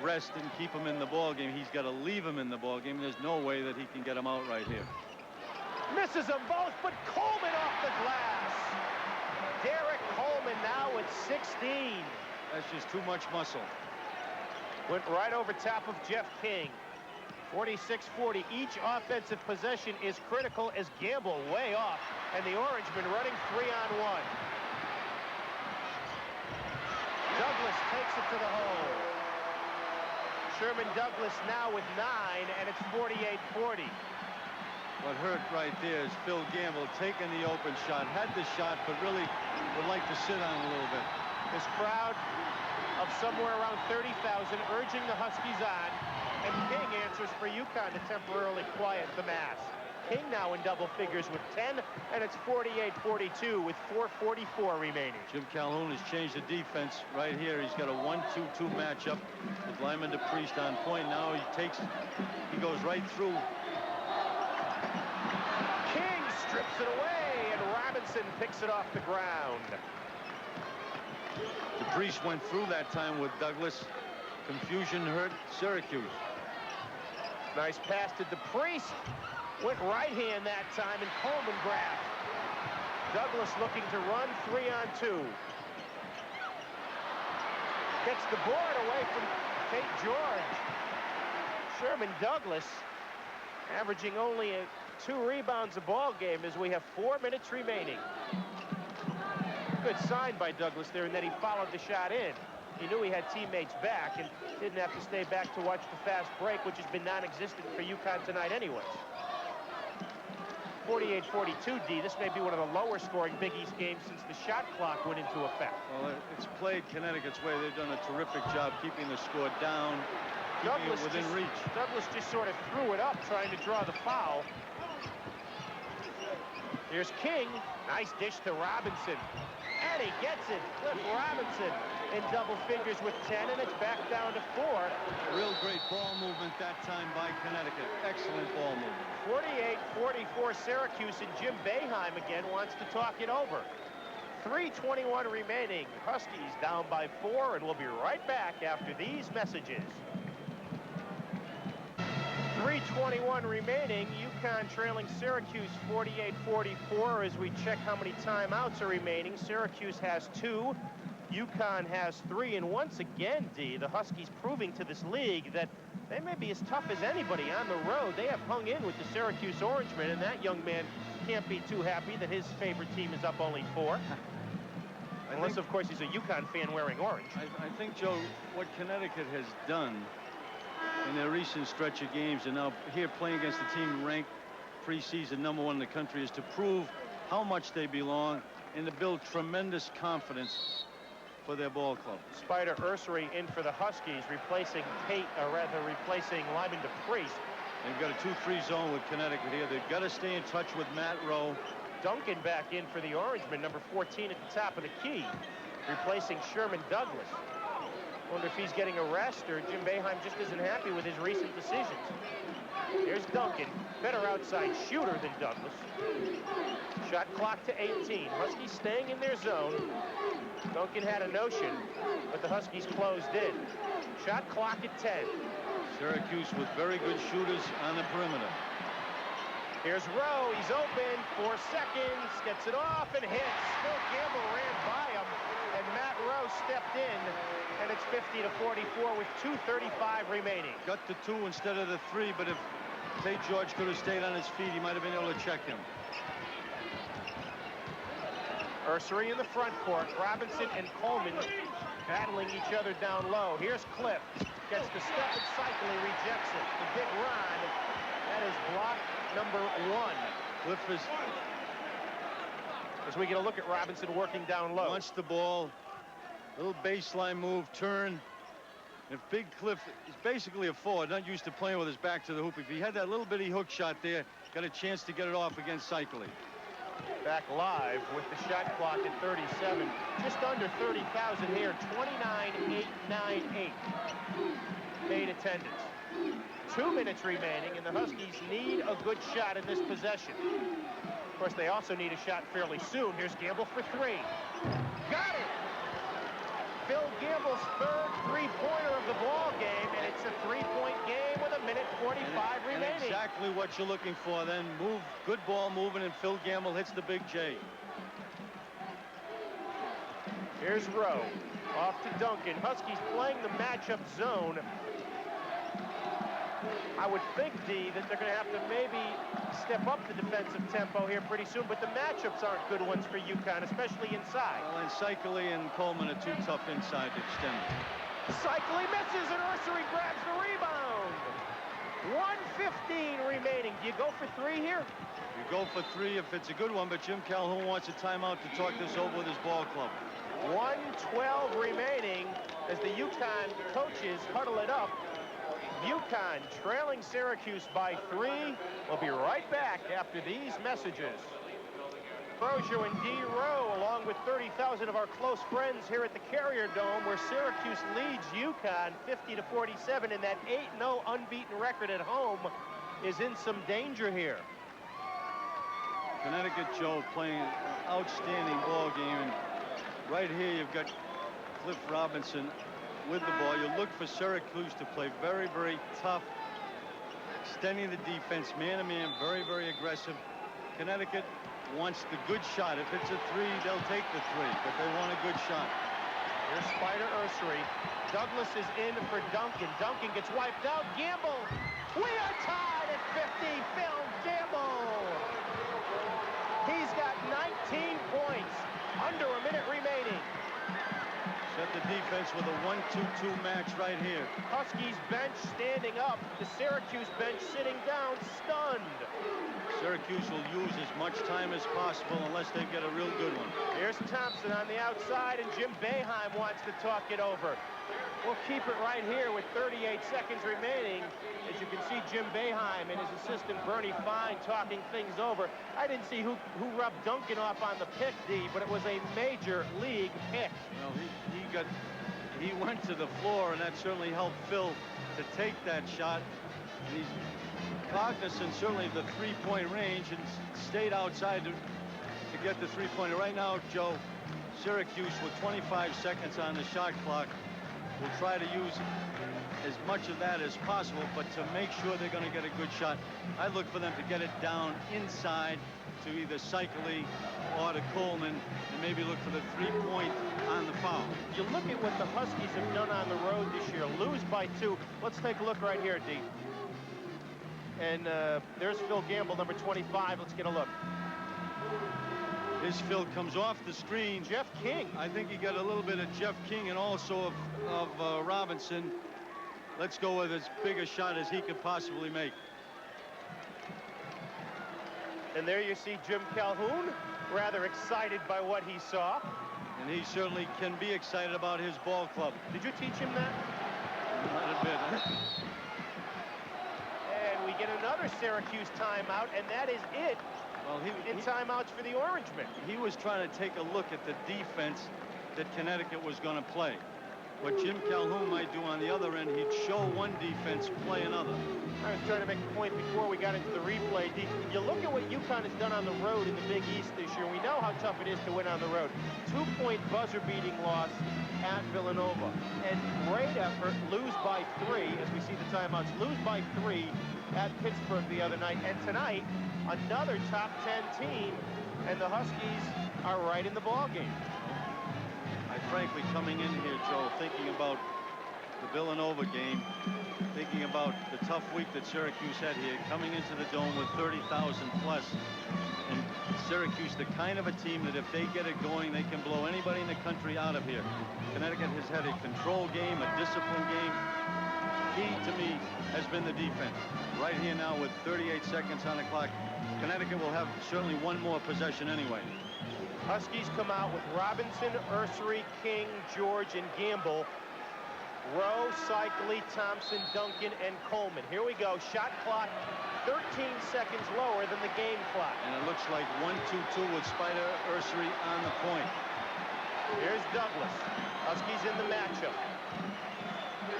rest and keep him in the ball game, he's got to leave him in the ball game. There's no way that he can get him out right here. Misses them both, but Coleman off the glass. Derek Coleman now with 16. That's just too much muscle. Went right over top of Jeff King. 46-40. Each offensive possession is critical as Gamble way off, and the Orangemen running 3-on-1. Douglas takes it to the hole. Sherman Douglas now with 9, and it's 48-40. What hurt right there is Phil Gamble taking the open shot, had the shot, but really would like to sit on a little bit. This crowd of somewhere around 30,000 urging the Huskies on, and King answers for UConn to temporarily quiet the mass. King now in double figures with 10, and it's 48-42 with 4:44 remaining. Jim Calhoun has changed the defense right here. He's got a 1-2-2 matchup with Lyman DePriest on point. Now he goes right through. King strips it away, and Robinson picks it off the ground. DePriest went through that time with Douglas. Confusion hurt Syracuse. Nice pass to DePriest. Went right hand that time, and Coleman grabbed. Douglas looking to run 3-on-2. Gets the board away from Tate George. Sherman Douglas averaging only 2 rebounds a ball game as we have 4 minutes remaining. Good sign by Douglas there in that he followed the shot in. He knew he had teammates back and didn't have to stay back to watch the fast break, which has been non-existent for UConn tonight anyways. 48-42, D. This may be one of the lower scoring Big East games since the shot clock went into effect. Well, it's played Connecticut's way. They've done a terrific job keeping the score down, keeping it within reach. Douglas just sort of threw it up trying to draw the foul. Here's King. Nice dish to Robinson. And he gets it. Cliff Robinson in double figures with 10, and it's back down to 4. Real great ball movement that time by Connecticut. Excellent ball movement. 48-44 Syracuse, and Jim Boeheim again wants to talk it over. 3:21 remaining. Huskies down by 4, and we'll be right back after these messages. 3:21 remaining. UConn trailing Syracuse 48-44 as we check how many timeouts are remaining. Syracuse has 2. UConn has 3. And once again, D, the Huskies proving to this league that they may be as tough as anybody on the road. They have hung in with the Syracuse Orangemen, and that young man can't be too happy that his favorite team is up only 4. Unless, of course, he's a UConn fan wearing orange. I think, Joe, what Connecticut has done in their recent stretch of games, and now here playing against the team ranked preseason #1 in the country, is to prove how much they belong and to build tremendous confidence for their ball club. Spider Ursery in for the Huskies, replacing replacing Lyman DePriest. They've got a 2-3 zone with Connecticut here. They've got to stay in touch with Matt Rowe. Duncan back in for the Orangemen, number 14 at the top of the key, replacing Sherman Douglas. Wonder if he's getting a rest or Jim Boeheim just isn't happy with his recent decisions. Here's Duncan, better outside shooter than Douglas. Shot clock to 18. Huskies staying in their zone. Duncan had a notion, but the Huskies closed in. Shot clock at 10. Syracuse with very good shooters on the perimeter. Here's Rowe. He's open. 4 seconds. Gets it off and hits. Phil Gamble ran by him, and Matt Rowe stepped in, and it's 50-44 with 2:35 remaining. Got the 2 instead of the 3, but if St. George could have stayed on his feet, he might have been able to check him. Ursery in the front court. Robinson and Coleman battling each other down low. Here's Cliff. Gets the step and cycle. He rejects it. The big run. That is block number 1. Cliff is... As we get a look at Robinson working down low. Wants the ball. Little baseline move, turn. If Big Cliff is basically a forward, not used to playing with his back to the hoop. If he had that little bitty hook shot there, got a chance to get it off against Cycli. Back live with the shot clock at 37. Just under 30,000 here. 29,898 paid attendance. 2 minutes remaining, and the Huskies need a good shot in this possession. Of course, they also need a shot fairly soon. Here's Gamble for 3. Got it! Phil Gamble's third three-pointer of the ball game, and it's a 3-point game with 1:45 remaining. And exactly what you're looking for then. Move, good ball moving, and Phil Gamble hits the big J. Here's Rowe. Off to Duncan. Huskies playing the matchup zone. I would think, D, that they're going to have to maybe step up the defensive tempo here pretty soon, but the matchups aren't good ones for UConn, especially inside. Well, and Cycli and Coleman are too tough inside to extend it. Cycli misses, and Ursery grabs the rebound. 1:15 remaining. Do you go for 3 here? You go for 3 if it's a good one, but Jim Calhoun wants a timeout to talk this over with his ball club. 1:12 remaining as the UConn coaches huddle it up. UConn trailing Syracuse by 3. We'll be right back after these messages. Brozier and D. Rowe, along with 30,000 of our close friends here at the Carrier Dome, where Syracuse leads UConn 50-47, and that 8-0 unbeaten record at home is in some danger here. Connecticut, Joe, playing an outstanding ball game. And right here, you've got Cliff Robinson with the ball. You look for Syracuse to play very, very tough, extending the defense, man-to-man, very, very aggressive. Connecticut wants the good shot. If it's a 3, they'll take the 3, but they want a good shot. Here's Spider Ursery. Douglas is in for Duncan. Duncan gets wiped out. Gamble. We are tied at 50. Phil Gamble. He's got 19 points. Under a minute remaining. Set the defense with a 1-2-2 max right here. Huskies bench standing up. The Syracuse bench sitting down, stunned. Syracuse will use as much time as possible unless they get a real good one. Here's Thompson on the outside, and Jim Boeheim wants to talk it over. We'll keep it right here with 38 seconds remaining. As you can see, Jim Boeheim and his assistant Bernie Fine talking things over. I didn't see who rubbed Duncan off on the pick, D, but it was a major league pick. Well, he went to the floor, and that certainly helped Phil to take that shot. And he's cognizant certainly of the three-point range and stayed outside to get the three-pointer. Right now, Joe, Syracuse with 25 seconds on the shot clock will try to use as much of that as possible, but to make sure they're going to get a good shot, I look for them to get it down inside to either Cycli or to Coleman, and maybe look for the 3-point on the foul. You look at what the Huskies have done on the road this year, lose by 2. Let's take a look right here, D. And there's Phil Gamble, number 25. Let's get a look. His Phil comes off the screen. Jeff King. I think he got a little bit of Jeff King and also of Robinson. Let's go with as big a shot as he could possibly make. And there you see Jim Calhoun, rather excited by what he saw. And he certainly can be excited about his ball club. Did you teach him that? Not a bit. And we get another Syracuse timeout, and that is it. Well, in timeouts for the Orangemen. He was trying to take a look at the defense that Connecticut was going to play. what Jim Calhoun might do on the other end. He'd show one defense, play another. I was trying to make a point before we got into the replay. You look at what UConn has done on the road in the Big East this year. We know how tough it is to win on the road. 2-point buzzer-beating loss at Villanova. And great effort, lose by 3, as we see the timeouts, lose by 3 at Pittsburgh the other night. And tonight, another top 10 team, and the Huskies are right in the ballgame. Frankly, coming in here, Joe, thinking about the Villanova game, thinking about the tough week that Syracuse had here, coming into the Dome with 30,000 plus, and Syracuse, the kind of a team that if they get it going, they can blow anybody in the country out of here. Connecticut has had a control game, a discipline game. Key to me has been the defense. Right here now with 38 seconds on the clock, Connecticut will have certainly one more possession anyway. Huskies come out with Robinson, Ursery, King, George, and Gamble. Rowe, Cycli, Thompson, Duncan, and Coleman. Here we go. Shot clock 13 seconds lower than the game clock. And it looks like 1-2-2 with Spider Ursery on the point. Here's Douglas. Huskies in the matchup.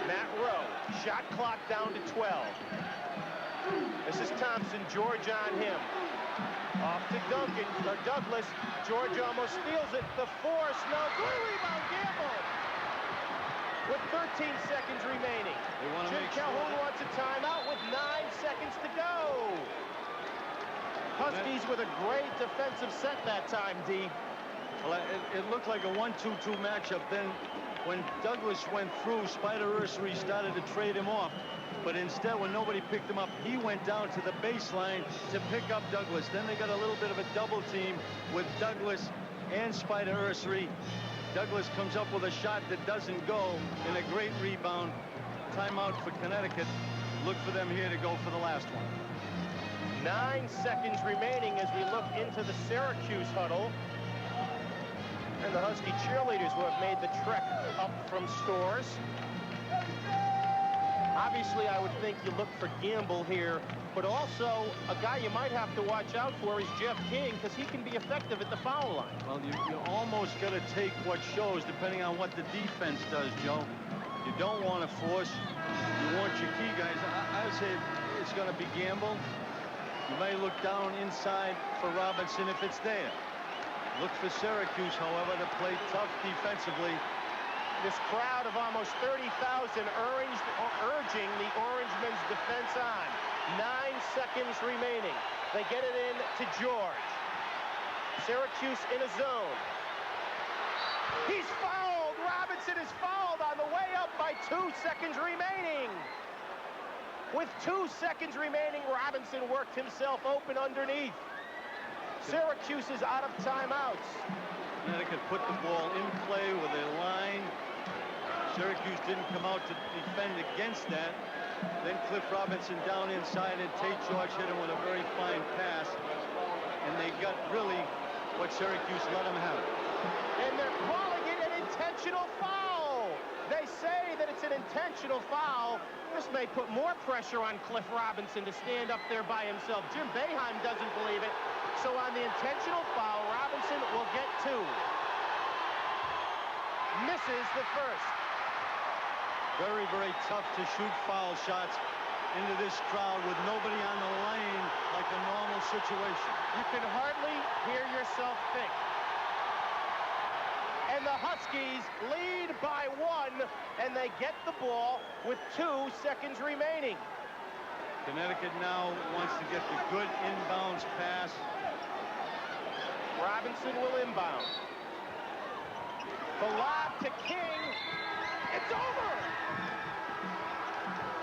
Matt Rowe. Shot clock down to 12. This is Thompson. George on him. Off to Duncan, or Douglas. George almost steals it. The force, no good. Rebound, Gamble. With 13 seconds remaining. Jim Calhoun wants a timeout with 9 seconds to go. Huskies with a great defensive set that time, D. Well, it looked like a 1-2-2 matchup. Then when Douglas went through, Spider Ursery started to trade him off. But instead, when nobody picked him up, he went down to the baseline to pick up Douglas. Then they got a little bit of a double team with Douglas and Spider Ursery. Douglas comes up with a shot that doesn't go, and a great rebound. Timeout for Connecticut. Look for them here to go for the last one. 9 seconds remaining as we look into the Syracuse huddle. And the Husky cheerleaders who have made the trek up from Stores. Obviously, I would think you look for Gamble here, but also a guy you might have to watch out for is Jeff King, because he can be effective at the foul line. Well, you almost got to take what shows depending on what the defense does, Joe. You don't want to force. You want your key guys. I would say it's going to be Gamble. You may look down inside for Robinson if it's there. Look for Syracuse, however, to play tough defensively. This crowd of almost 30,000 urging the Orange men's defense on. 9 seconds remaining. They get it in to George. Syracuse in a zone. He's fouled. Robinson is fouled on the way up by 2 seconds remaining. With 2 seconds remaining, Robinson worked himself open underneath. Syracuse is out of timeouts. Connecticut put the ball in play with a line. Syracuse didn't come out to defend against that. Then Cliff Robinson down inside, and Tate George hit him with a very fine pass. And they got really what Syracuse let them have. And they're calling it an intentional foul. They say that it's an intentional foul. This may put more pressure on Cliff Robinson to stand up there by himself. Jim Boeheim doesn't believe it. So on the intentional foul, Robinson will get 2. Misses the first. Very, very tough to shoot foul shots into this crowd with nobody on the lane like a normal situation. You can hardly hear yourself think. And the Huskies lead by 1, and they get the ball with 2 seconds remaining. Connecticut now wants to get the good inbounds pass. Robinson will inbound. The lob to King. It's over!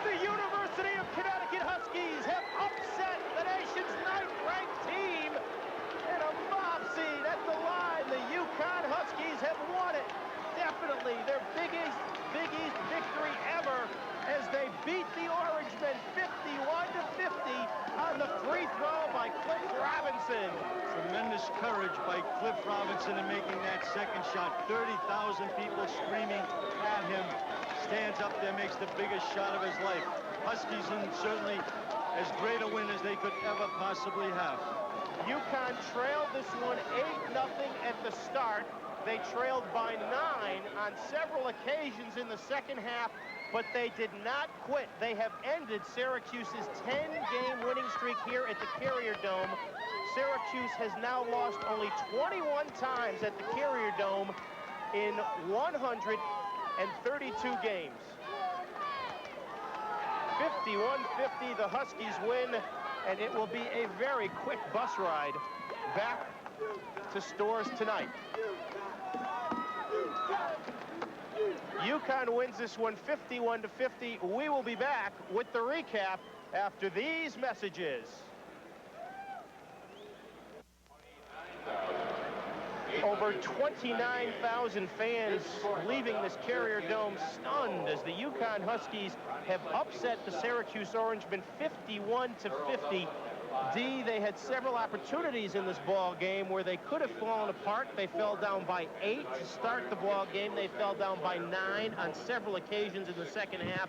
The University of Connecticut Huskies have upset the nation's 9th-ranked team in a mob scene at the line. The UConn Huskies have won it. Definitely their Big East victory ever as they beat the Orangemen 51-50 on the free throw by Cliff Robinson. Tremendous courage by Cliff Robinson in making that second shot. 30,000 people screaming at him. Stands up there, makes the biggest shot of his life. Huskies in certainly as great a win as they could ever possibly have. UConn trailed this one 8-0 at the start. They trailed by 9 on several occasions in the second half, but they did not quit. They have ended Syracuse's 10-game winning streak here at the Carrier Dome. Syracuse has now lost only 21 times at the Carrier Dome in 132 games. 51-50, the Huskies win, and it will be a very quick bus ride back to Storrs tonight. UConn wins this one 51-50. We will be back with the recap after these messages. Over 29,000 fans leaving this Carrier Dome stunned as the UConn Huskies have upset the Syracuse Orangemen 51-50. D, they had several opportunities in this ball game where they could have fallen apart. They fell down by 8 to start the ball game. They fell down by 9 on several occasions in the second half.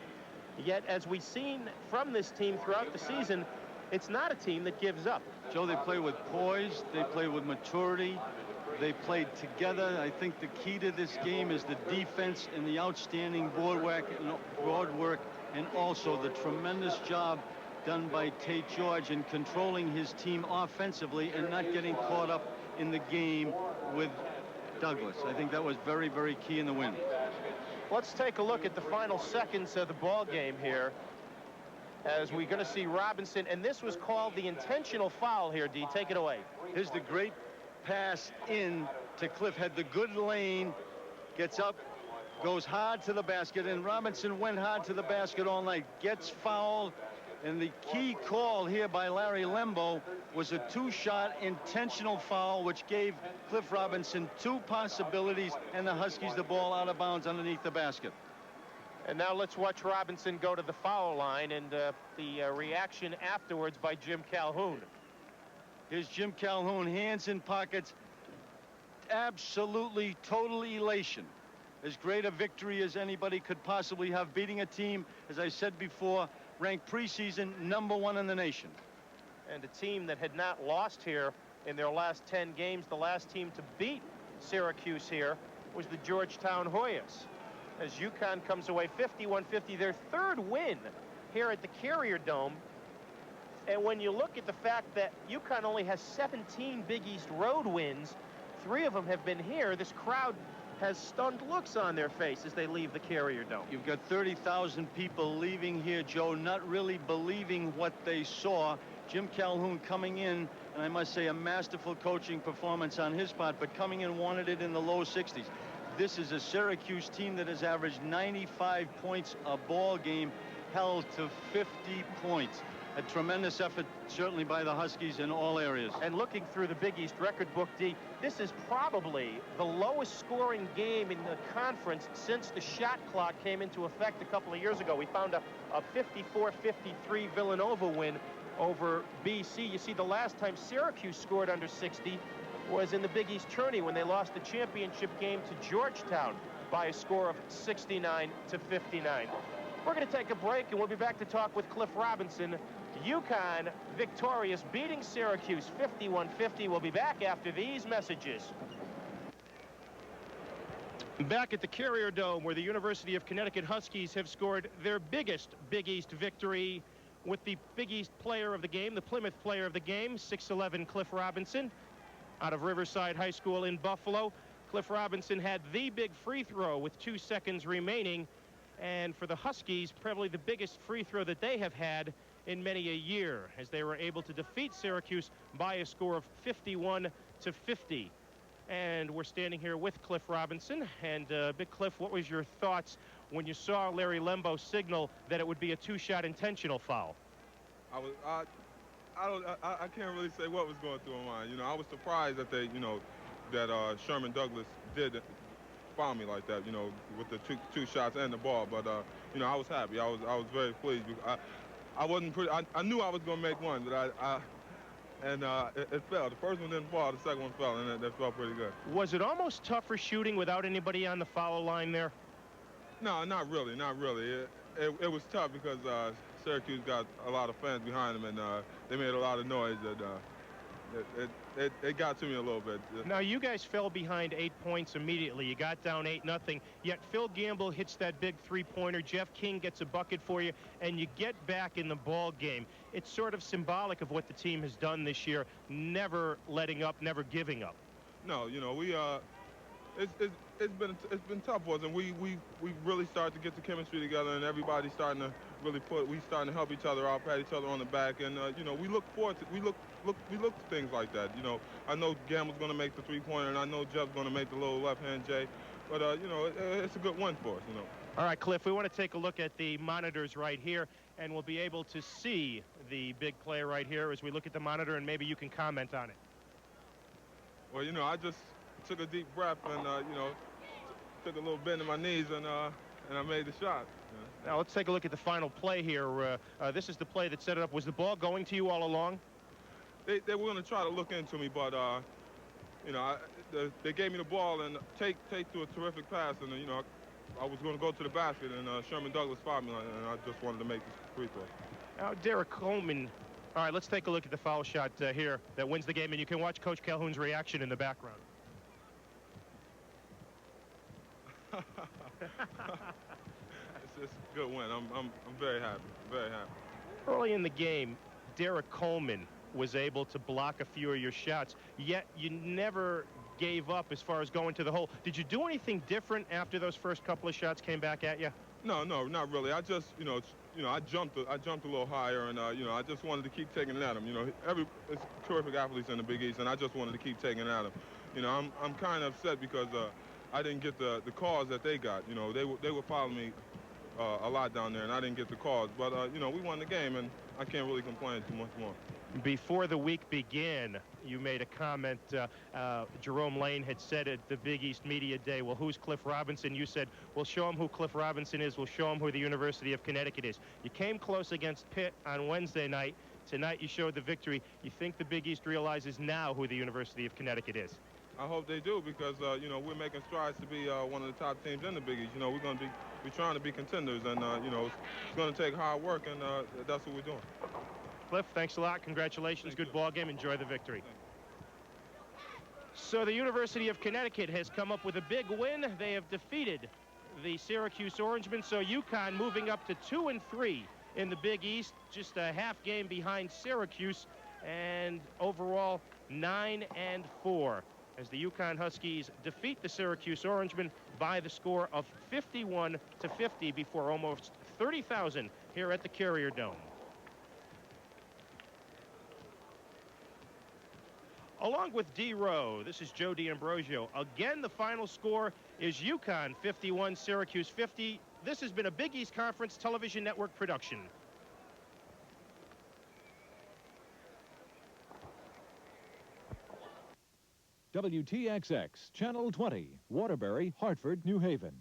Yet, as we've seen from this team throughout the season, it's not a team that gives up. Joe, they play with poise. They play with maturity. They played together. I think the key to this game is the defense and the outstanding board work and also the tremendous job done by Tate George in controlling his team offensively and not getting caught up in the game with Douglas. I think that was very, very key in the win. Let's take a look at the final seconds of the ball game here, as we're going to see Robinson, and this was called the intentional foul here. D, take it away. Here's the great pass in to Cliff, had the good lane, gets up, goes hard to the basket, and Robinson went hard to the basket all night, gets fouled, and the key call here by Larry Lembo was a 2-shot intentional foul, which gave Cliff Robinson 2 possibilities and the Huskies the ball out of bounds underneath the basket. And now let's watch Robinson go to the foul line and the reaction afterwards by Jim Calhoun. Here's Jim Calhoun, hands in pockets, absolutely total elation. As great a victory as anybody could possibly have, beating a team, as I said before, ranked preseason #1 in the nation. And a team that had not lost here in their last 10 games. The last team to beat Syracuse here was the Georgetown Hoyas. As UConn comes away 51-50, their 3rd win here at the Carrier Dome. And when you look at the fact that UConn only has 17 Big East road wins, 3 of them have been here, this crowd has stunned looks on their face as they leave the Carrier Dome. You've got 30,000 people leaving here, Joe, not really believing what they saw. Jim Calhoun coming in, and I must say a masterful coaching performance on his part, but coming in wanted it in the low 60s. This is a Syracuse team that has averaged 95 points a ball game, held to 50 points. A tremendous effort, certainly, by the Huskies in all areas. And looking through the Big East record book, D, this is probably the lowest scoring game in the conference since the shot clock came into effect a couple of years ago. We found a 54-53 Villanova win over BC. You see, the last time Syracuse scored under 60 was in the Big East tourney when they lost the championship game to Georgetown by a score of 69-59. We're going to take a break, and we'll be back to talk with Cliff Robinson. UConn victorious, beating Syracuse 51-50. We'll be back after these messages. Back at the Carrier Dome, where the University of Connecticut Huskies have scored their biggest Big East victory with the Big East player of the game, the Plymouth player of the game, 6'11" Cliff Robinson, out of Riverside High School in Buffalo. Cliff Robinson had the big free throw with 2 seconds remaining, and for the Huskies, probably the biggest free throw that they have had in many a year, as they were able to defeat Syracuse by a score of 51-50. And we're standing here with Cliff Robinson. And Big Cliff, what was your thoughts when you saw Larry Lembo signal that it would be a 2-shot intentional foul? I can't really say what was going through my mind. You know, I was surprised that that Sherman Douglas did foul me like that, you know, with the two shots and the ball. But you know, I was happy. I was very pleased. I knew I was going to make one, but it fell. The first one didn't fall. The second one fell, and that felt pretty good. Was it almost tougher shooting without anybody on the foul line there? No, not really. Not really. It was tough because Syracuse got a lot of fans behind them, and they made a lot of noise. And it got to me a little bit. Now, you guys fell behind 8 points immediately. You got down 8-0, yet Phil Gamble hits that big three-pointer. Jeff King gets a bucket for you, and you get back in the ball game. It's sort of symbolic of what the team has done this year, never letting up, never giving up. No, you know, it's been tough for us, and we really started to get the chemistry together, and everybody's starting to really starting to help each other out, pat each other on the back, and you know, we look forward to we look to things like that. You know, I know Gamble's going to make the three-pointer, and I know Jeff's going to make the little left-hand J, but you know, it's a good win for us. You know. All right, Cliff, we want to take a look at the monitors right here, and we'll be able to see the big play right here as we look at the monitor, and maybe you can comment on it. Well, you know, I just took a deep breath and you know, took a little bend in my knees, and I made the shot. Yeah. Now let's take a look at the final play here. This is the play that set it up. Was the ball going to you all along? They were going to try to look into me, but you know, they gave me the ball and take threw a terrific pass, and you know, I was going to go to the basket, and Sherman Douglas fouled me, and I just wanted to make the free throw. Now Derek Coleman. All right, let's take a look at the foul shot here that wins the game, and you can watch Coach Calhoun's reaction in the background. It's a good win. I'm very happy. Very happy. Early in the game, Derek Coleman was able to block a few of your shots, yet you never gave up as far as going to the hole. Did you do anything different after those first couple of shots came back at you? No, not really. I just, you know, I jumped a little higher, and you know, I just wanted to keep taking it at him. You know, it's terrific athletes in the Big East, and I just wanted to keep taking it at him. You know, I'm kind of upset because I didn't get the calls that they got. You know, they were following me a lot down there, and I didn't get the calls. But you know, we won the game, and I can't really complain too much more. Before the week began, you made a comment. Jerome Lane had said at the Big East Media Day, well, who's Cliff Robinson? You said, we'll show him who Cliff Robinson is. We'll show him who the University of Connecticut is. You came close against Pitt on Wednesday night. Tonight you showed the victory. You think the Big East realizes now who the University of Connecticut is? I hope they do, because you know, we're making strides to be one of the top teams in the Big East. You know, we're trying to be contenders, and you know, it's going to take hard work, and that's what we're doing. Cliff, thanks a lot. Congratulations. Good ball game. Enjoy the victory. So the University of Connecticut has come up with a big win. They have defeated the Syracuse Orangemen. So UConn moving up to 2-3 in the Big East, just a half game behind Syracuse, and overall 9-4 as the UConn Huskies defeat the Syracuse Orangemen by the score of 51-50 before almost 30,000 here at the Carrier Dome. Along with D. Rowe, this is Joe D'Ambrosio. Again, the final score is UConn 51, Syracuse 50. This has been a Big East Conference Television Network production. WTXX, Channel 20, Waterbury, Hartford, New Haven.